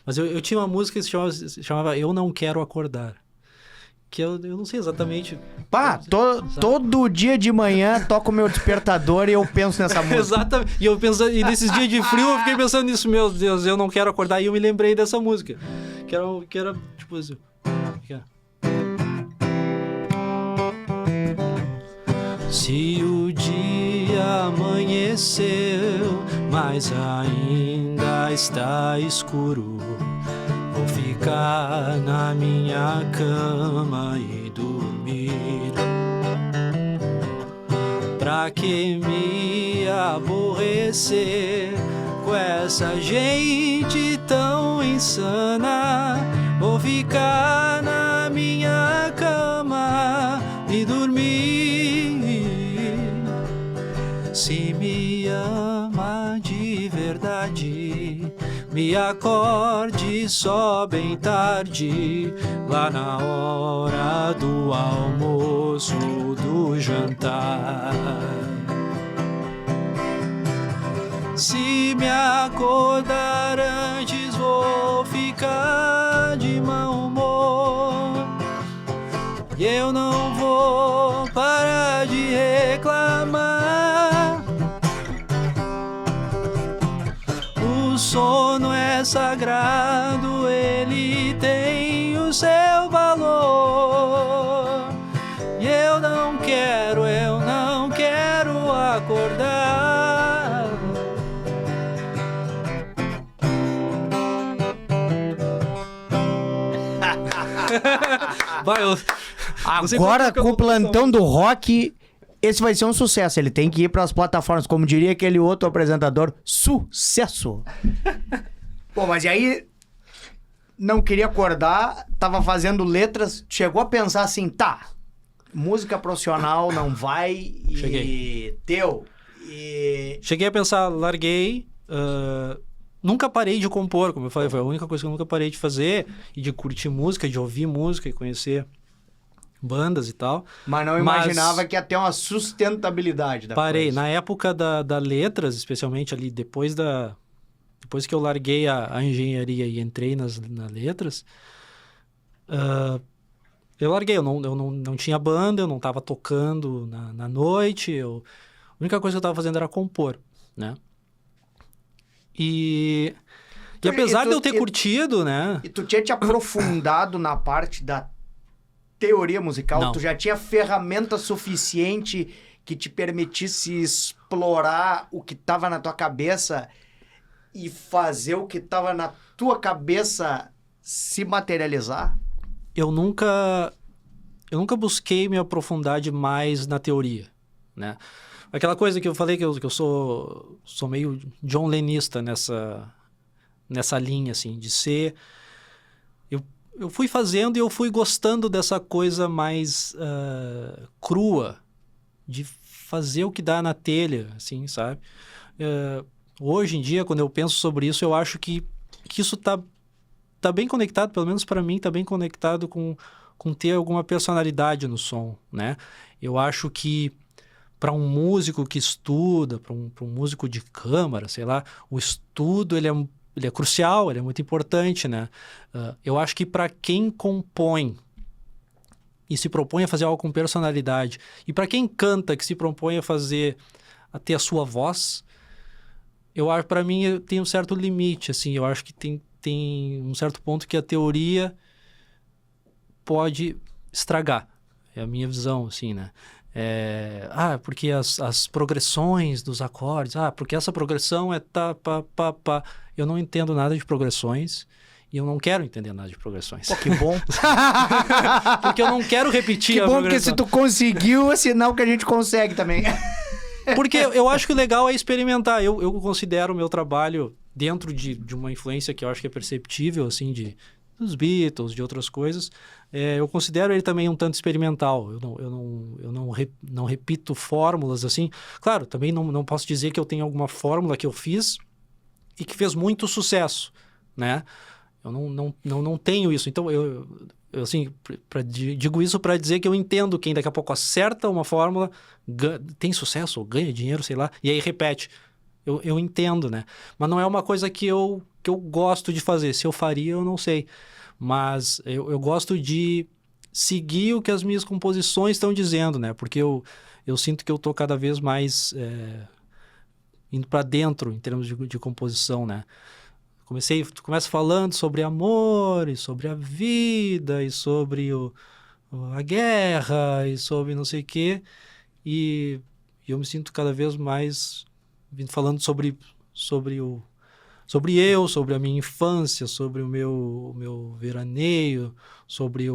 Mas eu tinha uma música que se chamava Eu Não Quero Acordar. Que eu não sei exatamente... Todo dia de manhã toco o meu despertador e eu penso nessa música. Exatamente. E nesses dias de frio eu fiquei pensando nisso, meu Deus, eu não quero acordar. E eu me lembrei dessa música. Que era tipo assim... Se o dia amanheceu, mas ainda está escuro, vou ficar na minha cama e dormir. Pra que me aborrecer com essa gente tão insana. Vou ficar na minha cama e dormir. Se me ama de verdade, me acorde só bem tarde, lá na hora do almoço, do jantar. Se me acordar antes, vou ficar de mau humor. E eu não vou parar de reclamar. O sono é sagrado, ele tem o seu valor. E eu não quero acordar. Vai, Agora, com o plantão do rock, esse vai ser um sucesso. Ele tem que ir para as plataformas, como diria aquele outro apresentador, sucesso. Pô, mas e aí, não queria acordar, tava fazendo letras, chegou a pensar assim, tá, música profissional não vai e... Cheguei. Cheguei a pensar, larguei... Nunca parei de compor, como eu falei, foi a única coisa que eu nunca parei de fazer, e de curtir música, de ouvir música e conhecer bandas e tal. Mas não imaginava que ia ter uma sustentabilidade da parei. coisa. Na época da letras, especialmente ali, depois que eu larguei a engenharia e entrei na letras, eu larguei, eu não tinha banda, eu não estava tocando na noite, a única coisa que eu estava fazendo era compor, né? E apesar de eu ter curtido, né? E tu tinha te aprofundado na parte da teoria musical? Não. Tu já tinha ferramenta suficiente que te permitisse explorar o que estava na tua cabeça e fazer o que estava na tua cabeça se materializar? Eu nunca busquei me aprofundar demais na teoria, né? Aquela coisa que eu falei que eu sou meio John Lennista nessa linha, assim, de ser... Eu fui fazendo e eu fui gostando dessa coisa mais crua, de fazer o que dá na telha, assim, sabe? Hoje em dia, quando eu penso sobre isso, eu acho que isso tá bem conectado, pelo menos para mim, tá bem conectado com ter alguma personalidade no som, né? Eu acho que para um músico que estuda, para um músico de câmara, sei lá, o estudo ele é crucial, ele é muito importante, né? Eu acho que para quem compõe e se propõe a fazer algo com personalidade, e para quem canta, que se propõe a ter a sua voz, eu acho, para mim, tem um certo limite, assim, eu acho que tem um certo ponto que a teoria pode estragar. É a minha visão, assim, né? Porque as progressões dos acordes, porque essa progressão é tá, pá, pá, pá. Eu não entendo nada de progressões e eu não quero entender nada de progressões. Pô, que bom. Porque eu não quero repetir a Que bom, progressão. porque se tu conseguiu, é sinal que a gente consegue também. Porque eu acho que o legal é experimentar. Eu considero o meu trabalho dentro de uma influência que eu acho que é perceptível, assim, dos Beatles, de outras coisas. Eu considero ele também um tanto experimental. Eu não repito fórmulas, assim. Claro, também não posso dizer que eu tenho alguma fórmula que eu fiz e que fez muito sucesso, né? Eu não tenho isso. Então, eu assim, digo isso para dizer que eu entendo quem daqui a pouco acerta uma fórmula, tem sucesso, ou ganha dinheiro, sei lá, e aí repete. Eu entendo, né? Mas não é uma coisa que eu gosto de fazer. Se eu faria, eu não sei. Mas eu gosto de seguir o que as minhas composições estão dizendo, né? Porque eu sinto que eu estou cada vez mais indo para dentro em termos de composição, né? Tu começa falando sobre amor, e sobre a vida, e sobre a guerra, e sobre não sei o quê. E eu me sinto cada vez mais falando sobre a minha infância, sobre o meu veraneio, sobre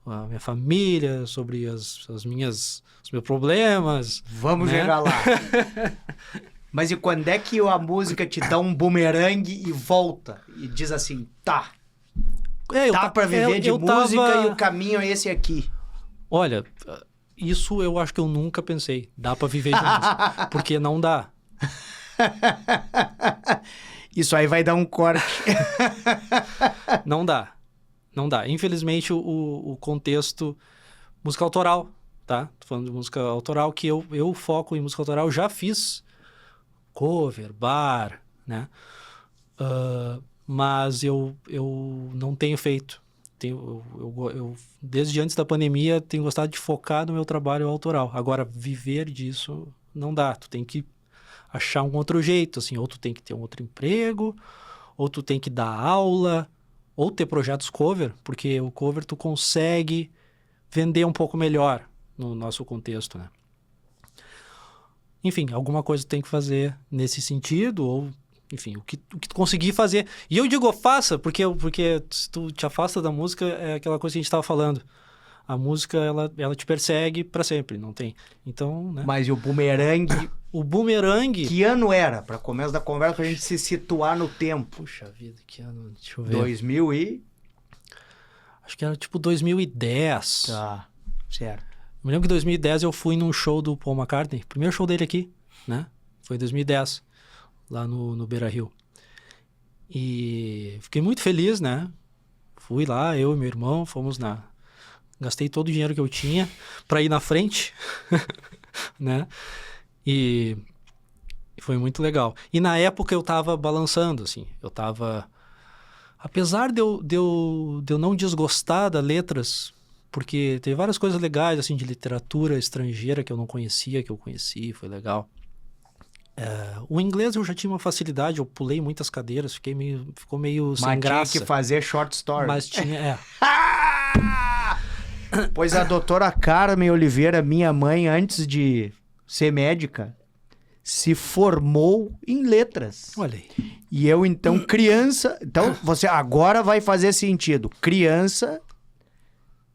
a minha família, sobre os meus problemas. Vamos né? chegar lá. Mas e quando é que a música te dá um bumerangue e volta? E diz assim, tá, dá pra viver de música e o caminho é esse aqui. Olha, isso eu acho que eu nunca pensei. Dá pra viver de música. Porque não dá. Isso aí vai dar um corte. Não dá. Não dá. Infelizmente, o contexto... Música autoral, tá? Tô falando de música autoral, que eu foco em música autoral. Já fiz cover, bar, né? Mas eu não tenho feito. Eu, desde antes da pandemia, tenho gostado de focar no meu trabalho autoral. Agora, viver disso não dá. Tu tem que achar um outro jeito, assim. Ou tu tem que ter um outro emprego, ou tu tem que dar aula, ou ter projetos cover, porque o cover tu consegue vender um pouco melhor no nosso contexto, né? Enfim, alguma coisa tu tem que fazer nesse sentido, ou... Enfim, o que tu conseguir fazer. E eu digo, faça, porque se tu te afasta da música, é aquela coisa que a gente estava falando. A música, ela te persegue para sempre, não tem. Então, né? Mas e o bumerangue? O bumerangue... Que ano era? Para começo da conversa, pra gente se situar no tempo. Puxa vida, que ano? Deixa eu ver. 2000 e... Acho que era tipo 2010. Tá, certo. Me lembro que em 2010 eu fui num show do Paul McCartney. Primeiro show dele aqui, né? Foi em 2010. Lá no Beira-Rio. E fiquei muito feliz, né? Fui lá, eu e meu irmão, fomos na... Gastei todo o dinheiro que eu tinha pra ir na frente, né? E foi muito legal. E na época eu tava balançando, assim. Eu tava... Apesar de eu não desgostar das letras, porque teve várias coisas legais, assim, de literatura estrangeira que eu não conhecia, que eu conheci, foi legal. O inglês eu já tinha uma facilidade, eu pulei muitas cadeiras, ficou meio sem graça. Mas tinha que fazer short story. Mas tinha, Pois a doutora Carmen Oliveira, minha mãe, antes de ser médica, se formou em letras. Olha aí. E eu, então, criança... Então, você agora vai fazer sentido. Criança,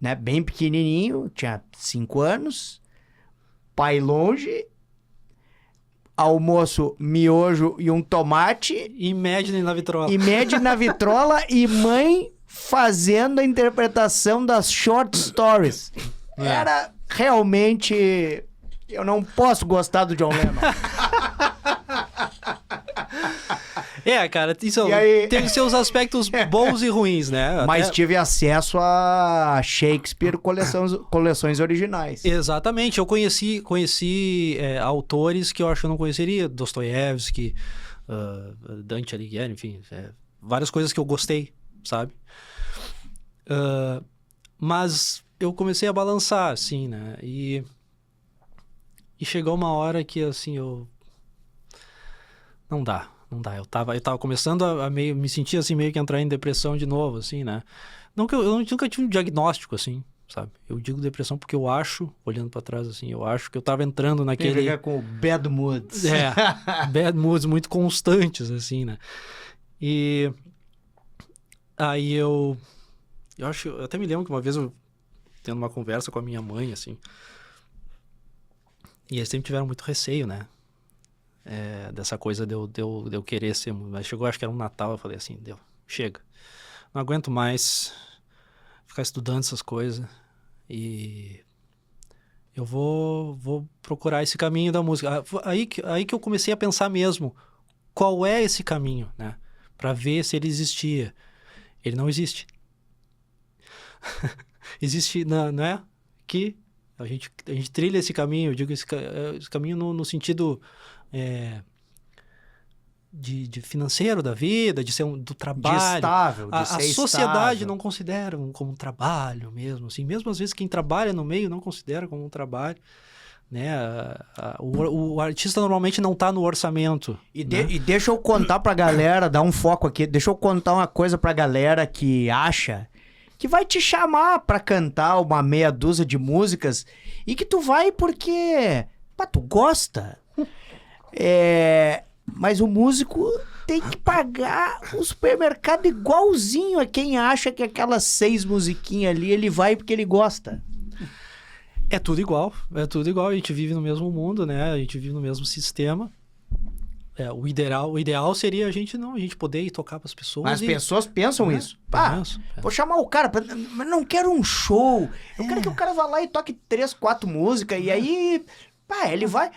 né, bem pequenininho, tinha 5 anos, pai longe... Almoço, miojo e um tomate. Imagine na vitrola. Imagine na vitrola e mãe fazendo a interpretação das short stories. Era realmente... Eu não posso gostar do John Lennon. Cara, isso aí... tem seus aspectos bons e ruins, né? Mas tive acesso a Shakespeare, coleções originais. Exatamente. Eu conheci autores que eu acho que eu não conheceria. Dostoiévski, Dante Alighieri, enfim. Várias coisas que eu gostei, sabe? Mas eu comecei a balançar, assim, né? E chegou uma hora que, assim, Não dá. Eu tava começando a me sentir assim, meio que entrar em depressão de novo, assim, né? Não que eu nunca tive um diagnóstico, assim, sabe? Eu digo depressão porque eu acho, olhando pra trás, assim, eu acho que eu tava entrando naquele... Tem a ver com bad moods. Bad moods muito constantes, assim, né? E aí eu até me lembro que uma vez eu tendo uma conversa com a minha mãe, assim, e eles sempre tiveram muito receio, né? Dessa coisa de eu querer ser... Mas chegou, acho que era um Natal, eu falei assim, chega. Não aguento mais ficar estudando essas coisas. E eu vou procurar esse caminho da música. Aí que eu comecei a pensar mesmo, qual é esse caminho, né? Pra ver se ele existia. Ele não existe. Existe, não é? Que a gente trilha esse caminho, eu digo esse caminho no sentido... de financeiro da vida, de ser do trabalho. De estável, a sociedade estável. não considera como um trabalho mesmo, assim. Mesmo às vezes quem trabalha no meio não considera como um trabalho, né? O artista normalmente não está no orçamento. E deixa eu contar pra galera, dar um foco aqui, deixa eu contar uma coisa pra galera que acha que vai te chamar pra cantar uma meia dúzia de músicas e que tu vai porque tu gosta. Mas o músico tem que pagar o supermercado igualzinho a quem acha que aquelas 6 musiquinhas ali ele vai porque ele gosta. É tudo igual, a gente vive no mesmo mundo, né? A gente vive no mesmo sistema. o ideal seria a gente poder ir tocar pras pessoas. Mas as pessoas pensam isso. Penso. Vou chamar o cara, mas não quero um show. Eu quero que o cara vá lá e toque 3, 4 músicas, e aí, ele vai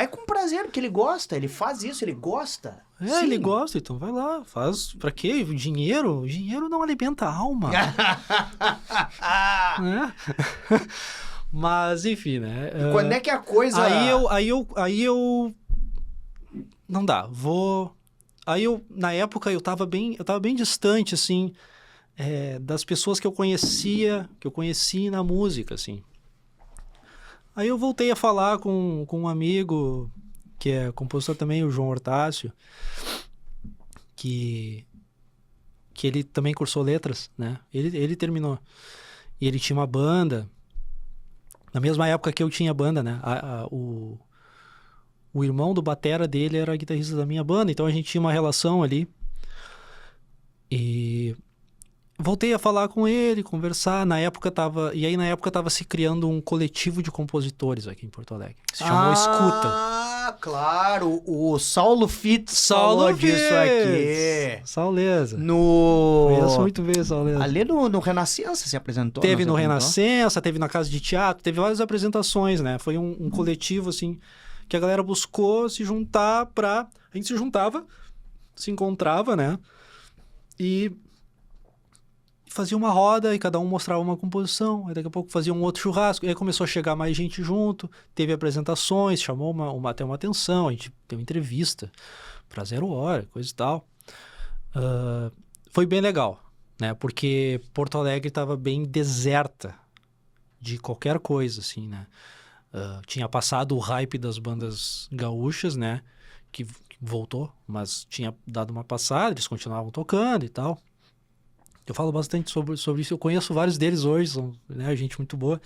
com prazer, porque ele gosta, ele faz isso, ele gosta. Sim. Ele gosta, então vai lá, faz. Pra quê? O dinheiro não alimenta a alma. Né? Mas, enfim, né? E quando é que a coisa... Aí eu... Não dá, na época eu tava bem distante, assim, das pessoas que eu conheci na música, assim. Aí eu voltei a falar com um amigo, que é compositor também, o João Hortácio, que ele também cursou letras, né? Ele terminou. E ele tinha uma banda, na mesma época que eu tinha banda, né? O irmão do batera dele era guitarrista da minha banda, então a gente tinha uma relação ali. E voltei a falar com ele, conversar. Na época tava se criando um coletivo de compositores aqui em Porto Alegre, que se chamou Escuta. Ah, claro, o Saulo Fitz falou disso aqui. Sauleza. No... Conheço muito bem o Sauleza. Ali no Renascença se apresentou. Teve no Renascença, teve na Casa de Teatro, teve várias apresentações, né? Foi um coletivo, assim, que a galera buscou se juntar A gente se juntava, se encontrava, né? E fazia uma roda e cada um mostrava uma composição. Aí daqui a pouco fazia um outro churrasco. E aí começou a chegar mais gente junto. Teve apresentações, chamou até uma atenção. A gente deu entrevista pra 0 Hora, coisa e tal. Foi bem legal, né? Porque Porto Alegre estava bem deserta de qualquer coisa, assim, né? Tinha passado o hype das bandas gaúchas, né? Que voltou, mas tinha dado uma passada, eles continuavam tocando e tal. Eu falo bastante sobre isso, eu conheço vários deles hoje, são, né, gente muito boa.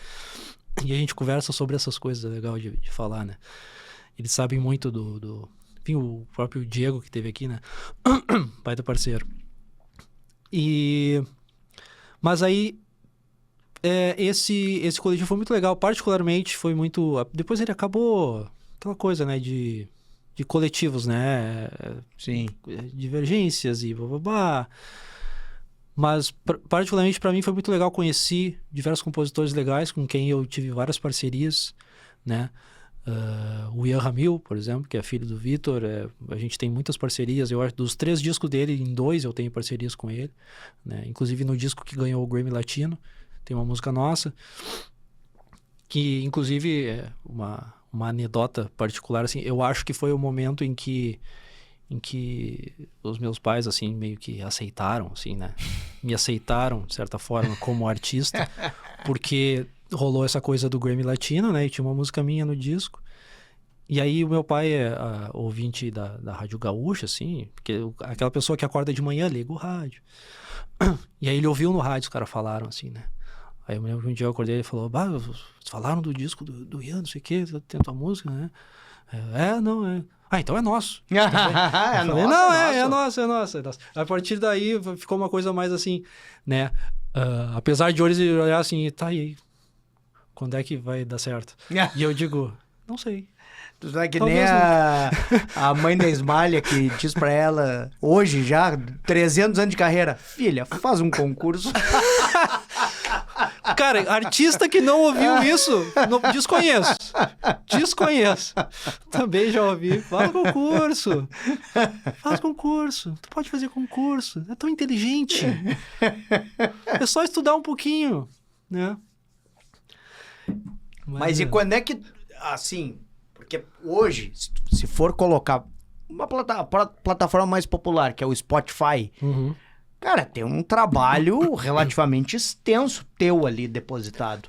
E a gente conversa sobre essas coisas, é legal de falar, né? Eles sabem muito enfim, o próprio Diego que teve aqui, né? Pai do parceiro. Mas aí... esse coletivo foi muito legal, particularmente foi muito... Depois ele acabou aquela coisa, né, de coletivos, né? Sim. Divergências e blá. Mas, particularmente para mim, foi muito legal. Conheci diversos compositores legais com quem eu tive várias parcerias, né? O Ian Ramil, por exemplo, que é filho do Vitor, a gente tem muitas parcerias. Eu acho dos 3 discos dele, em 2 eu tenho parcerias com ele, né? Inclusive no disco que ganhou o Grammy Latino, tem uma música nossa, que inclusive é uma anedota particular, assim, eu acho que foi o momento em que os meus pais, assim, meio que aceitaram, assim, né? Me aceitaram, de certa forma, como artista, porque rolou essa coisa do Grammy Latino, né? E tinha uma música minha no disco. E aí o meu pai é ouvinte da Rádio Gaúcha, assim, porque aquela pessoa que acorda de manhã liga o rádio. E aí ele ouviu no rádio, os caras falaram, assim, né? Aí eu me lembro que um dia eu acordei e ele falou, falaram do disco do Ian, não sei o quê, tem a tua música, né? Então é nosso. É nosso. A partir daí ficou uma coisa mais assim, né? Apesar de hoje olhar assim, tá aí, quando é que vai dar certo? E eu digo, não sei. Tu é que nem a mãe da Esmalha que diz pra ela, hoje já, 300 anos de carreira, filha, faz um concurso. Cara, artista que não ouviu isso, desconheço. Também já ouvi. Faz concurso. Tu pode fazer concurso. É tão inteligente. É só estudar um pouquinho, né? Mas e quando é que, assim, porque hoje, se for colocar uma plataforma mais popular, que é o Spotify, cara, tem um trabalho relativamente extenso teu ali depositado.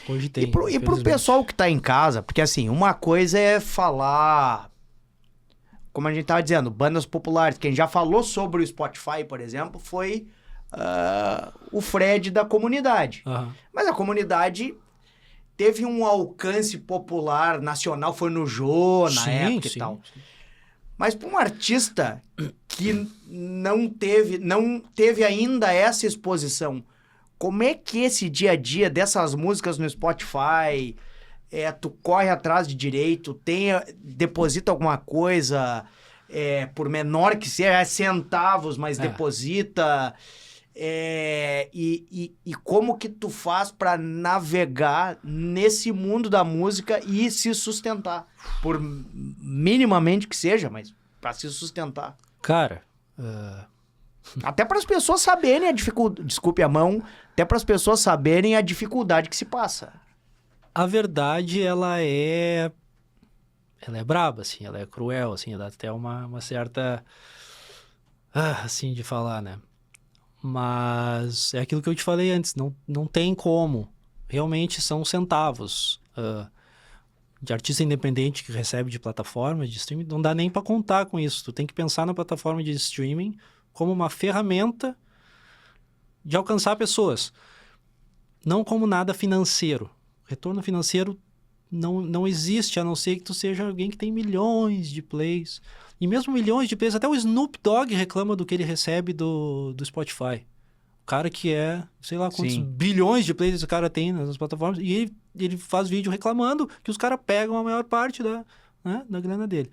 Hoje tem. E pro pessoal que tá em casa, porque assim, uma coisa é falar, como a gente tava dizendo, bandas populares. Quem já falou sobre o Spotify, por exemplo, foi o Fred da comunidade. Mas a comunidade teve um alcance popular, nacional, foi no Jô, na época e tal. Mas para um artista que não teve ainda essa exposição, como é que esse dia a dia dessas músicas no Spotify, tu corre atrás de direito, deposita alguma coisa, por menor que seja, é centavos, mas deposita. E como que tu faz pra navegar nesse mundo da música e se sustentar? Por minimamente que seja, mas pra se sustentar. Cara, Até para as pessoas saberem a dificuldade, desculpe a mão, até para as pessoas saberem a dificuldade que se passa. a verdade, ela é braba, assim, ela é cruel, assim, dá até uma certa, assim, de falar, né? Mas é aquilo que eu te falei antes, não tem como. Realmente são centavos. De artista independente que recebe de plataforma de streaming, não dá nem para contar com isso. Tu tem que pensar na plataforma de streaming como uma ferramenta de alcançar pessoas. Não como nada financeiro. Retorno financeiro não existe, a não ser que tu seja alguém que tem milhões de plays. E mesmo milhões de plays, até o Snoop Dogg reclama do que ele recebe do Spotify. O cara que sei lá quantos bilhões de plays esse cara tem nas plataformas, e ele faz vídeo reclamando que os caras pegam a maior parte da grana dele.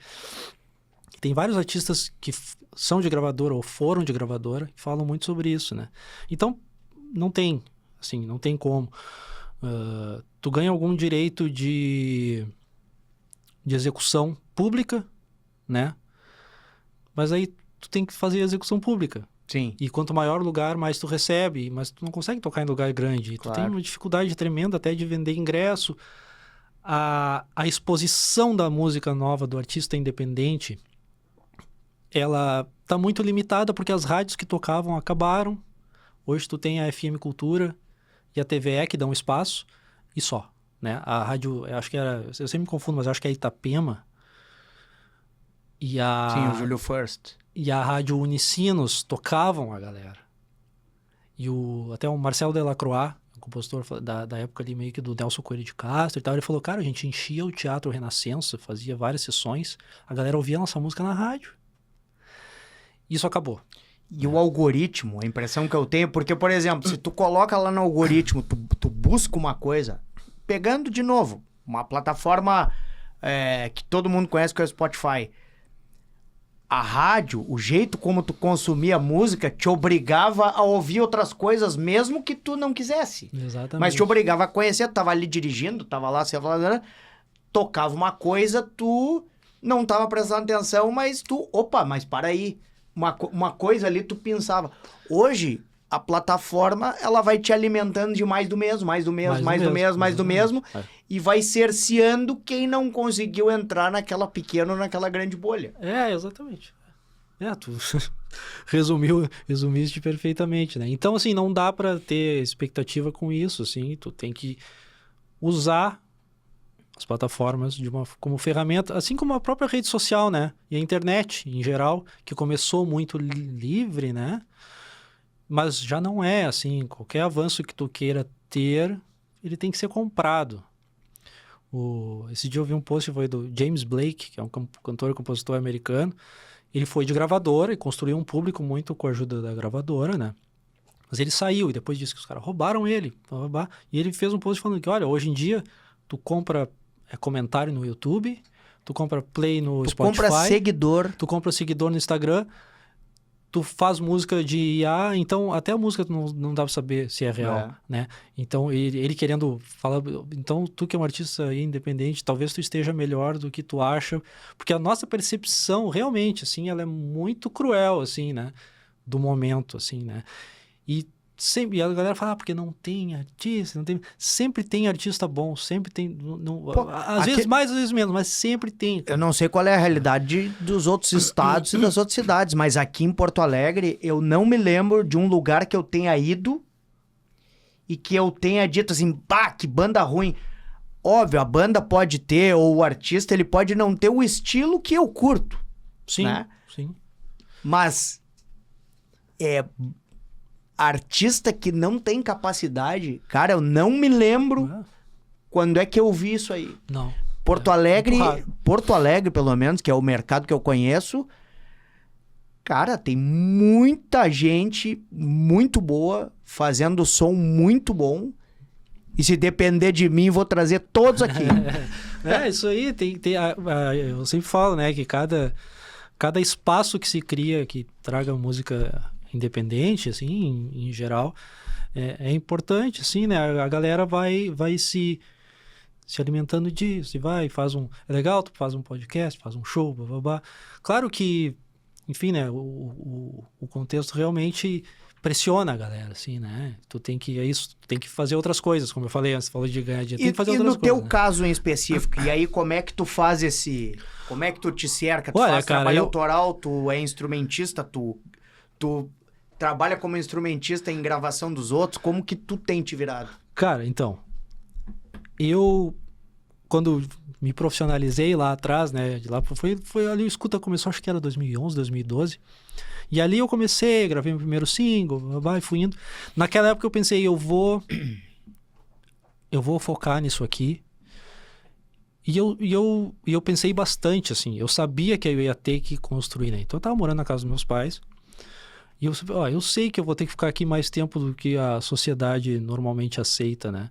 E tem vários artistas que são de gravadora ou foram de gravadora que falam muito sobre isso, né? Então, não tem como. Tu ganha algum direito de execução pública, né? Mas aí tu tem que fazer a execução pública. Sim. E quanto maior o lugar, mais tu recebe, mas tu não consegue tocar em lugar grande. E tu tem uma dificuldade tremenda até de vender ingresso. A exposição da música nova do artista independente, ela tá muito limitada porque as rádios que tocavam acabaram. Hoje tu tem a FM Cultura e a TVE que dão espaço e só, né? A rádio, eu acho que era, eu sempre me confundo, mas eu acho que é Itapema. Sim, o Júlio First. E a rádio Unicinos tocavam a galera. E até o Marcel Delacroix, o compositor da época ali meio que do Nelson Coelho de Castro e tal, ele falou, cara, a gente enchia o Teatro Renascença, fazia várias sessões, a galera ouvia a nossa música na rádio. Isso acabou. E o algoritmo, a impressão que eu tenho, porque, por exemplo, se tu coloca lá no algoritmo, tu busca uma coisa, pegando de novo, uma plataforma que todo mundo conhece, que é o Spotify. A rádio, o jeito como tu consumia música, te obrigava a ouvir outras coisas, mesmo que tu não quisesse. Exatamente. Mas te obrigava a conhecer, tu tava ali dirigindo, tava lá, você falava, tocava uma coisa, tu não tava prestando atenção, mas mas para aí. Uma coisa ali tu pensava. Hoje, a plataforma, ela vai te alimentando de mais do mesmo, e vai cerceando quem não conseguiu entrar naquela pequena ou naquela grande bolha. Exatamente. Tu resumiste perfeitamente, né? Então, assim, não dá pra ter expectativa com isso, assim, tu tem que usar as plataformas como ferramenta, assim como a própria rede social, né? E a internet, em geral, que começou muito livre, né? Mas já não é assim. Qualquer avanço que tu queira ter, ele tem que ser comprado. Esse dia eu vi um post, foi do James Blake, que é um cantor e compositor americano. Ele foi de gravadora e construiu um público muito com a ajuda da gravadora, né? Mas ele saiu e depois disse que os caras roubaram ele. E ele fez um post falando que, olha, hoje em dia, tu compra comentário no YouTube, tu compra play no Spotify. Tu compra seguidor. Tu compra seguidor no Instagram. Tu faz música de IA, então até a música não dá pra saber se é real, né? Então, ele querendo falar... Então, tu que é um artista aí independente, talvez tu esteja melhor do que tu acha, porque a nossa percepção, realmente, assim, ela é muito cruel, assim, né? Do momento, assim, né? E sempre, a galera fala, porque não tem artista, sempre tem artista bom, sempre tem, às vezes mais, às vezes menos, mas sempre tem. Eu não sei qual é a realidade dos outros estados e das outras cidades, mas aqui em Porto Alegre, eu não me lembro de um lugar que eu tenha ido e que eu tenha dito assim, pá, que banda ruim. Óbvio, a banda pode ter, ou o artista, ele pode não ter o estilo que eu curto. Sim, né? sim. Mas artista que não tem capacidade, cara, eu não me lembro quando é que eu vi isso aí. Não. Porto Alegre, pelo menos, que é o mercado que eu conheço, cara, tem muita gente muito boa, fazendo som muito bom, e se depender de mim, vou trazer todos aqui. Isso aí, eu sempre falo, né, que cada cada espaço que se cria que traga música independente, assim, em geral, é importante, assim, né? A galera vai se alimentando disso, e vai, faz um... É legal, tu faz um podcast, faz um show, blá, blá, blá. Claro que, enfim, né? O contexto realmente pressiona a galera, assim, né? Tu tem que fazer outras coisas, como eu falei antes, você falou de ganhar dinheiro, tem que fazer outras coisas. E no teu caso em específico, e aí como é que tu faz como é que tu te cerca? Tu faz trabalho autoral, tu é instrumentista, tu trabalha como instrumentista em gravação dos outros, como que tu tem te virado? Cara, então, quando me profissionalizei lá atrás, né, de lá, foi ali, o Escuta começou, acho que era 2011, 2012, e ali eu comecei, gravei meu primeiro single, fui indo. Naquela época eu pensei, eu vou focar nisso aqui, e eu pensei bastante, assim, eu sabia que eu ia ter que construir, né, então eu tava morando na casa dos meus pais, e eu sei que eu vou ter que ficar aqui mais tempo do que a sociedade normalmente aceita, né,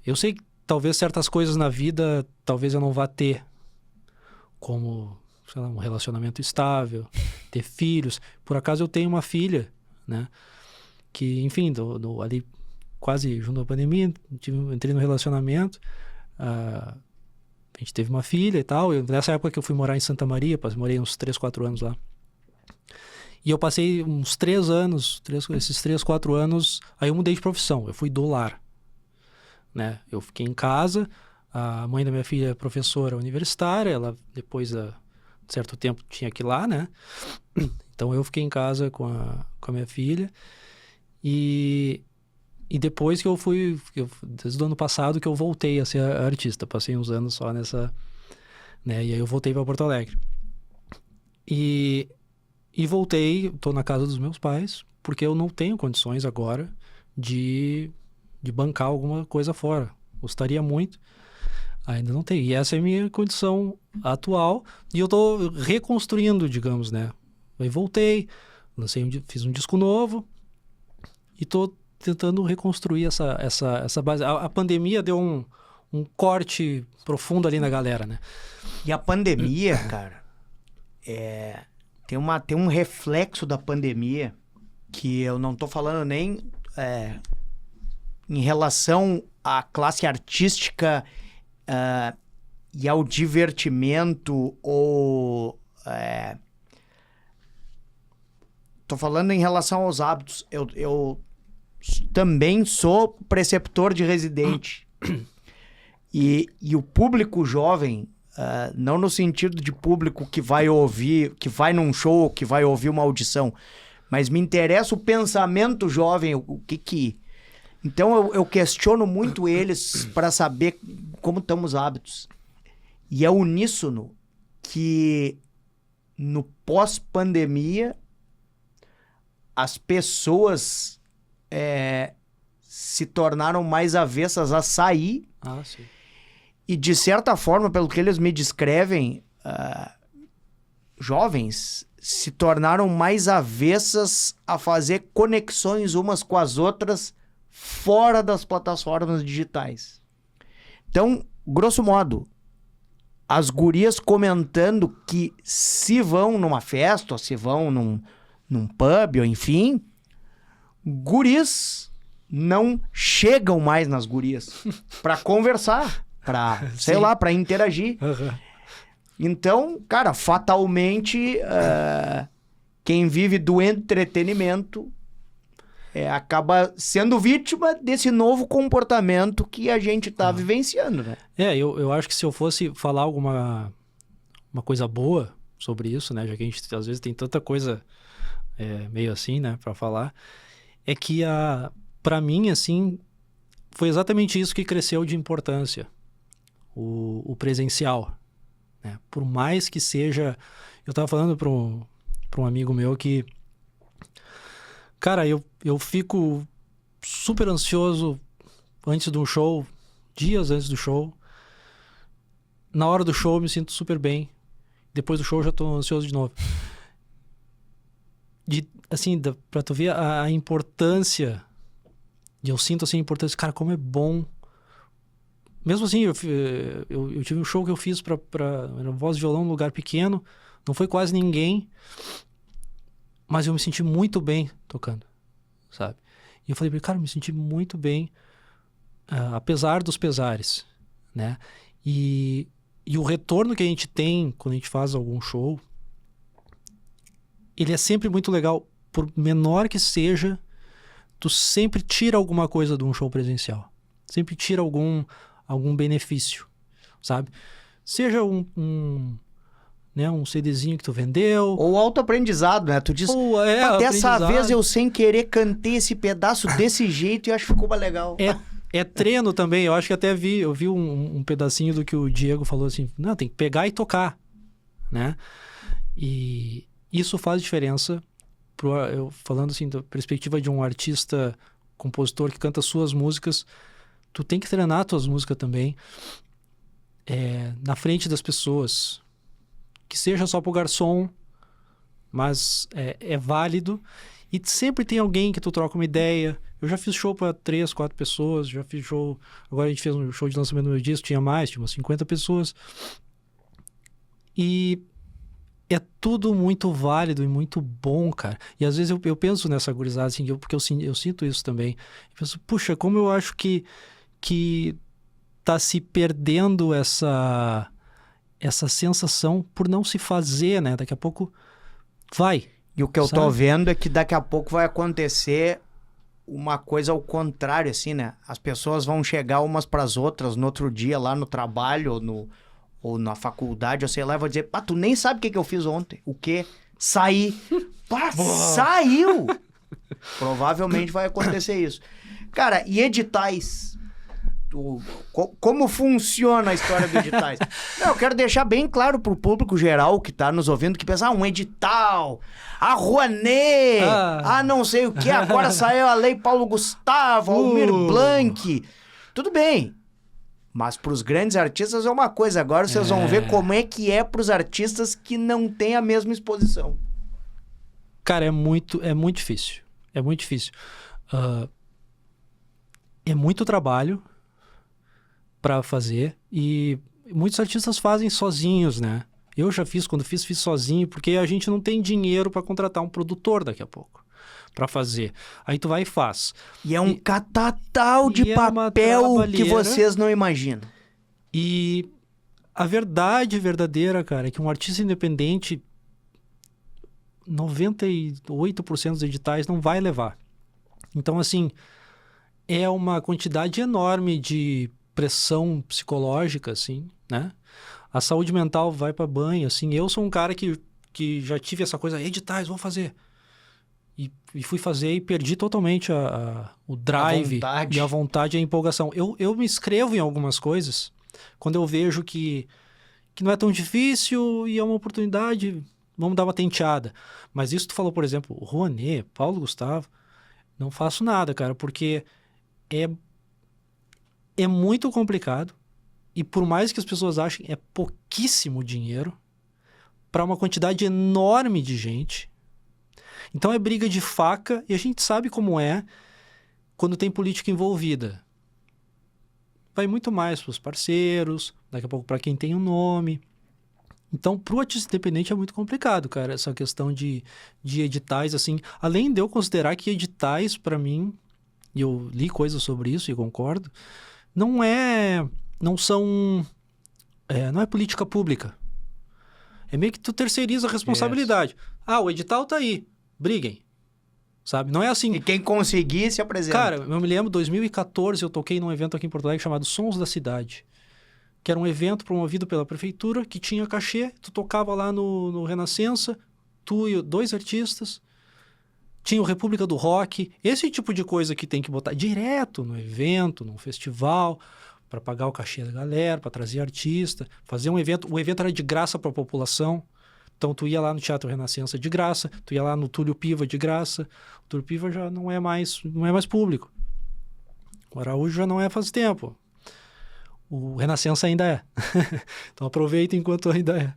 eu sei que talvez certas coisas na vida, talvez eu não vá ter, como, sei lá, um relacionamento estável, ter filhos. Por acaso eu tenho uma filha, né? Que, enfim, ali quase junto à pandemia, entrei no relacionamento, a gente teve uma filha e tal. Nessa época que eu fui morar em Santa Maria, morei uns 3, 4 anos lá. E eu passei uns 3 anos, esses 3, 4 anos, aí eu mudei de profissão, eu fui do lar. Né? Eu fiquei em casa, a mãe da minha filha é professora universitária, ela depois de certo tempo tinha que ir lá, né? Então eu fiquei em casa com a minha filha e depois que desde o ano passado que eu voltei a ser artista, passei uns anos só nessa, né? E aí eu voltei para Porto Alegre e voltei, estou na casa dos meus pais, porque eu não tenho condições agora de bancar alguma coisa fora. Gostaria muito, ainda não tenho. E essa é a minha condição atual. E eu tô reconstruindo, digamos, né? Aí voltei, fiz um disco novo e tô tentando reconstruir essa base. A pandemia deu um corte profundo ali na galera, né? E a pandemia, cara, tem um reflexo da pandemia que eu não tô falando nem... em relação à classe artística e ao divertimento ou... Tô falando em relação aos hábitos. Eu também sou preceptor de residente. E o público jovem, não no sentido de público que vai ouvir, que vai num show, que vai ouvir uma audição, mas me interessa o pensamento jovem, o que... Então eu questiono muito eles para saber como estão os hábitos. E é uníssono que no pós-pandemia as pessoas se tornaram mais avessas a sair. Ah, sim. E de certa forma, pelo que eles me descrevem, jovens se tornaram mais avessas a fazer conexões umas com as outras fora das plataformas digitais. Então, grosso modo, as gurias comentando que se vão numa festa, ou se vão num pub, ou enfim, guris não chegam mais nas gurias para conversar, para, sei lá, para interagir. Uhum. Então, cara, fatalmente, quem vive do entretenimento acaba sendo vítima desse novo comportamento que a gente tá vivenciando, né? Eu acho que se eu fosse falar alguma coisa boa sobre isso, né? Já que a gente às vezes tem tanta coisa meio assim, né? Pra falar, é que pra mim, assim, foi exatamente isso que cresceu de importância. O presencial, né? Por mais que seja... Eu tava falando pra um amigo meu que... Cara, eu fico super ansioso antes de um show, dias antes do show. Na hora do show eu me sinto super bem. Depois do show eu já tô ansioso de novo. Pra tu ver a importância, e eu sinto assim a importância, cara, como é bom. Mesmo assim, eu tive um show que eu fiz pra Voz e Violão num lugar pequeno, Não foi quase ninguém, mas eu me senti muito bem tocando, sabe? E eu falei pra ele, cara, eu me senti muito bem, apesar dos pesares, né? E o retorno que a gente tem quando a gente faz algum show, ele é sempre muito legal. Por menor que seja, tu sempre tira alguma coisa de um show presencial. Sempre tira algum benefício, sabe? Seja um CDzinho que tu vendeu. Ou autoaprendizado, né? Tu diz, dessa vez eu sem querer cantei esse pedaço desse jeito e acho que ficou mais legal. É treino também. Eu acho que até eu vi um pedacinho do que o Diego falou assim, não, tem que pegar e tocar, né? E isso faz diferença, eu falando assim da perspectiva de um artista, compositor que canta suas músicas, tu tem que treinar tuas músicas também na frente das pessoas. Que seja só pro garçom, mas é válido. E sempre tem alguém que tu troca uma ideia. Eu já fiz show para 3, 4 pessoas, já fiz show... Agora a gente fez um show de lançamento do meu disco, tinha umas 50 pessoas. E é tudo muito válido e muito bom, cara. E às vezes eu penso nessa gurizada, assim, porque eu sinto isso também. Eu penso, puxa, como eu acho que tá se perdendo essa sensação por não se fazer, né? Daqui a pouco vai. E o que eu tô vendo é que daqui a pouco vai acontecer uma coisa ao contrário, assim, né? As pessoas vão chegar umas pras outras no outro dia lá no trabalho ou na faculdade, ou sei lá, e vão dizer, pá, tu nem sabe o que eu fiz ontem. O quê? Saí. Pá, saiu! Provavelmente vai acontecer isso. Cara, e editais? Como funciona a história dos editais? Não, eu quero deixar bem claro pro público geral que tá nos ouvindo, que pensa, um edital, a Rouanet, não sei o que, agora saiu a Lei Paulo Gustavo, Almir Blanc. Tudo bem, mas pros grandes artistas é uma coisa. Agora vocês vão ver como é que é pros artistas que não têm a mesma exposição. Cara, é muito difícil. É muito difícil. É muito trabalho para fazer, e muitos artistas fazem sozinhos, né? Eu já fiz, quando fiz sozinho, porque a gente não tem dinheiro para contratar um produtor daqui a pouco para fazer. Aí tu vai e faz. E é um catatal de papel que vocês não imaginam. E a verdade verdadeira, cara, é que um artista independente, 98% dos editais não vai levar. Então, assim, é uma quantidade enorme de pressão psicológica, assim, né? A saúde mental vai para banho, assim. Eu sou um cara que já tive essa coisa, editais, vou fazer. E fui fazer e perdi totalmente o drive e a vontade e a empolgação. Eu me inscrevo em algumas coisas quando eu vejo que não é tão difícil e é uma oportunidade, vamos dar uma tenteada. Mas isso tu falou, por exemplo, Rouanet, Paulo Gustavo, não faço nada, cara, porque é muito complicado, e por mais que as pessoas achem, é pouquíssimo dinheiro para uma quantidade enorme de gente. Então é briga de faca, e a gente sabe como é quando tem política envolvida. Vai muito mais para os parceiros, daqui a pouco para quem tem um nome. Então, para o artista independente é muito complicado, cara, essa questão de editais, assim. Além de eu considerar que editais, para mim, e eu li coisas sobre isso e concordo, não é política pública. É meio que tu terceiriza a responsabilidade. Yes. O edital tá aí, briguem, sabe? Não é assim. E quem conseguir se apresenta. Cara, eu me lembro, 2014, eu toquei num evento aqui em Porto Alegre chamado Sons da Cidade, que era um evento promovido pela prefeitura, que tinha cachê, tu tocava lá no Renascença, tu e 2 artistas, tinha o República do Rock, esse tipo de coisa que tem que botar direto no evento, num festival, para pagar o cachê da galera, para trazer artista, fazer um evento. O evento era de graça para a população. Então, tu ia lá no Teatro Renascença de graça, tu ia lá no Túlio Piva de graça. O Túlio Piva já não é mais público. O Araújo já não é faz tempo. O Renascença ainda é. Então, aproveita enquanto ainda é.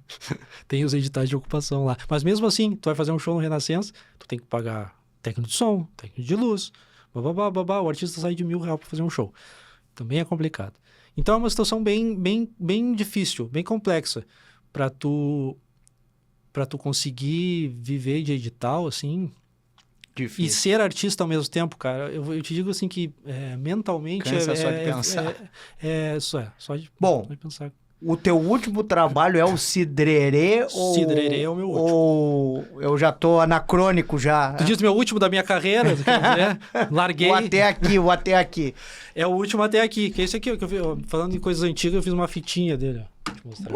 Tem os editais de ocupação lá. Mas mesmo assim, tu vai fazer um show no Renascença, tu tem que pagar técnico de som, técnico de luz, o artista sai de R$1.000 para fazer um show. Também é complicado. Então é uma situação bem difícil, bem complexa para tu pra tu conseguir viver de edital, assim, Difícil. e ser artista ao mesmo tempo, cara, eu te digo assim que mentalmente... Cansa só de pensar. Só de Bom, pensar. o teu último trabalho é o Cidrerê ou... Cidrerê é o meu último. Ou eu já tô anacrônico já? Tu diz meu último da minha carreira, quer dizer, larguei. O até aqui. É o último até aqui, que é esse aqui, ó, que eu vi, ó, falando em coisas antigas, eu fiz uma fitinha dele, ó. Deixa eu mostrar.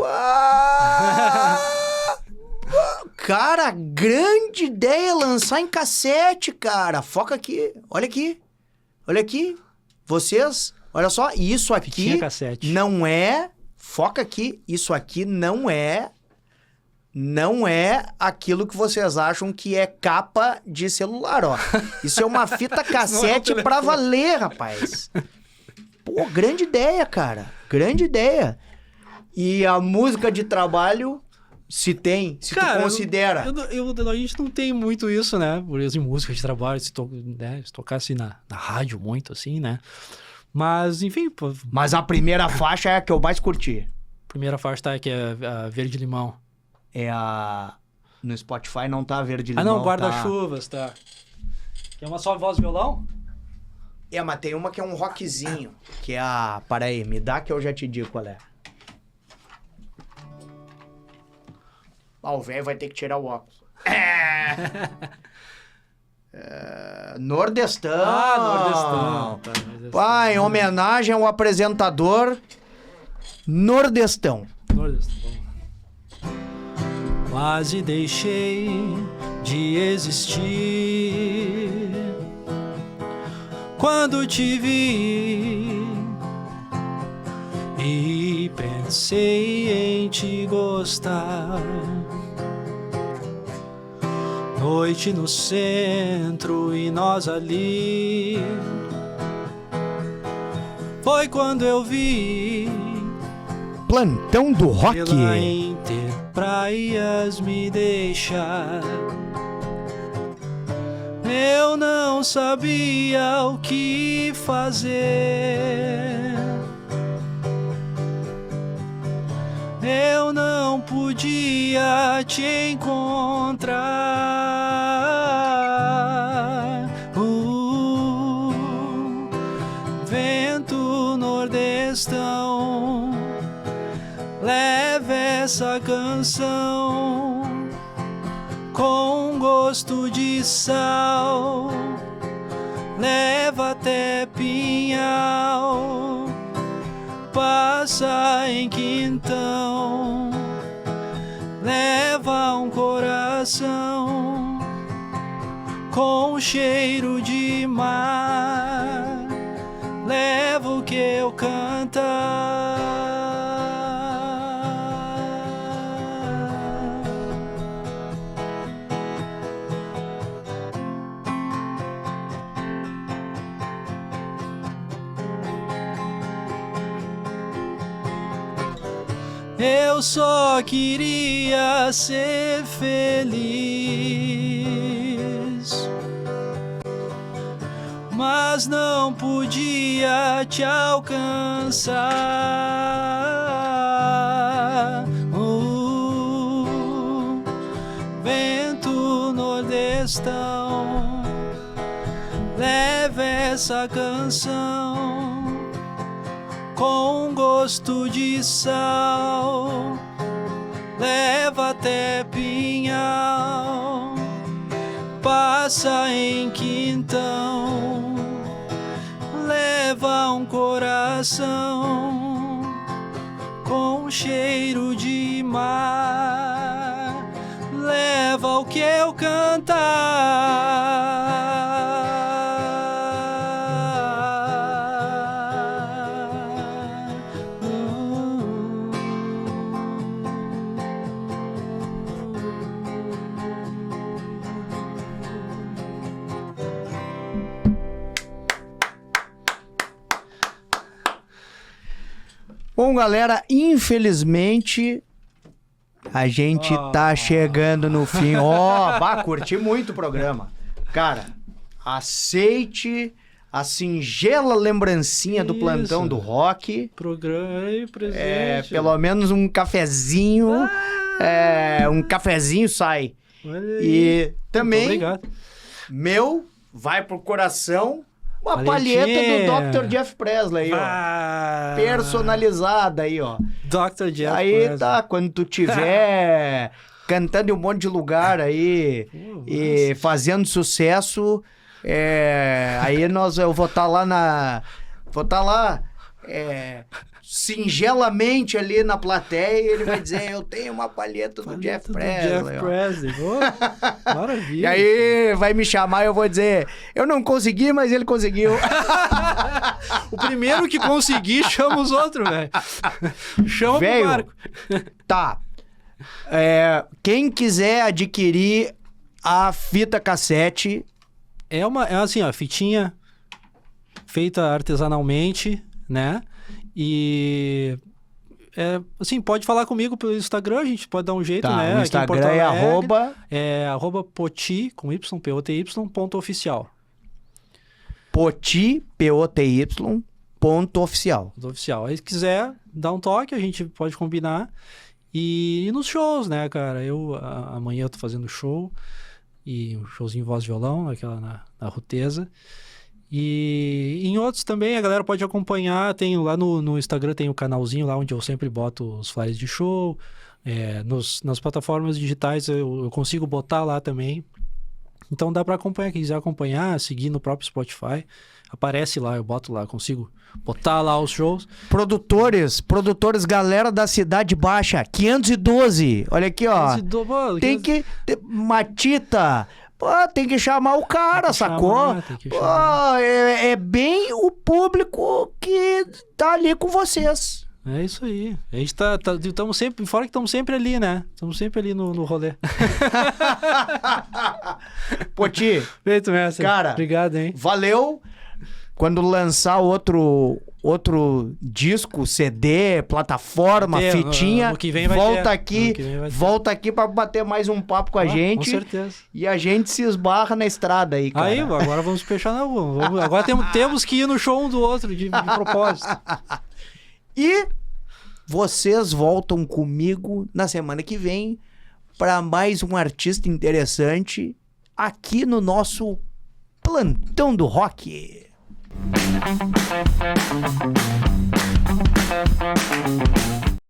Cara, grande ideia lançar em cassete, cara. Foca aqui, olha aqui. Olha aqui. Vocês, olha só, isso aqui Fitinha cassete. não é... Foca aqui, isso aqui não é aquilo que vocês acham que é capa de celular, ó. Isso é uma fita cassete pra valer, rapaz. Pô, grande ideia, cara. Grande ideia. E a música de trabalho, se tu considera. A gente não tem muito isso, né? Por exemplo, em música de trabalho, se tocasse na rádio muito, assim, né? Mas, enfim... Pô, mas a primeira faixa é a que eu mais curti. Primeira faixa tá, que é a Verde Limão. É a... No Spotify não tá Verde Limão. Ah, não, Guarda-Chuvas, tá. Que é uma só voz e violão? É, mas tem uma que é um rockzinho. Que é a... Para aí, me dá que eu já te digo qual é. O velho vai ter que tirar o óculos. Nordestão. Nordestão. Tá, Nordestão. Em homenagem ao apresentador Nordestão. Nordestão. Quase deixei de existir quando te vi e pensei em te gostar. Noite no centro e nós ali. Foi quando eu vi Plantão do Rock. pela Interpraias me deixar. Eu não sabia o que fazer. Eu não podia te encontrar. Vento nordestão, leva essa canção com gosto de sal. Leva até Pinhal, passa em Quintão, leva um coração com cheiro de mar, leva o que eu cantar. Eu só queria ser feliz, mas não podia te alcançar. Vento nordestão, leva essa canção com gosto de sal, leva até Pinhal, passa em Quintão, leva um coração com cheiro de mar, leva o que eu cantar. Bom, galera, infelizmente a gente tá chegando no fim. Curti muito o programa. Cara, aceite a singela lembrancinha do Plantão do Rock. Programa aí, presente. Pelo menos um cafezinho um cafezinho sai. Olha aí. E também, Obrigado. meu, vai pro coração, uma Valentinha. palheta do Dr. Jeff Presley aí, ó. Ah, Personalizada aí, ó. Dr. Jeff Aí Presley. tá, quando tu tiver cantando em um monte de lugar aí e fazendo sucesso, aí eu vou estar lá singelamente ali na plateia e ele vai dizer, eu tenho uma palheta do Jeff Presley. Jeff Ó. Presley. Oh, maravilha. E aí vai me chamar e eu vou dizer, eu não consegui, mas ele conseguiu. O primeiro que conseguir, chama os outros, velho. Chama pro Velho, barco. tá. Quem quiser adquirir a fita cassete, É assim, ó, fitinha feita artesanalmente, né? E... assim, pode falar comigo pelo Instagram, a gente pode dar um jeito, tá, né? o Aqui em Instagram Porto é Alegre, arroba poti, com Y, POTY, ponto oficial. poti, POTY, ponto oficial. Do oficial. Aí se quiser, dá um toque, a gente pode combinar. E nos shows, né, cara? Amanhã eu tô fazendo show, e um showzinho voz e violão, aquela na Ruteza. E em outros também a galera pode acompanhar, tem lá no Instagram, tem o canalzinho lá onde eu sempre boto os flyers de show, nas plataformas digitais eu consigo botar lá também. Então dá pra acompanhar, quem quiser acompanhar, seguir no próprio Spotify, aparece lá, eu boto lá, consigo botar lá os shows. Produtores, galera da Cidade Baixa, 512, olha aqui, ó. Tem que... Matita... Pô, tem que chamar o cara, sacou? Pô, é bem o público que tá ali com vocês. É isso aí. A gente estamos sempre, fora que estamos sempre ali, né? Estamos sempre ali no rolê. Poti, Feito, mestre. Cara, obrigado, hein? Valeu. Quando lançar outro disco, CD, plataforma, fitinha, ano que vem vai volta ter. aqui, Ano que vem vai ter. volta aqui pra bater mais um papo com a gente. Com certeza. E a gente se esbarra na estrada aí, cara. Aí, agora vamos fechar na rua. Agora temos que ir no show um do outro, de propósito. E vocês voltam comigo na semana que vem para mais um artista interessante aqui no nosso Plantão do Rock.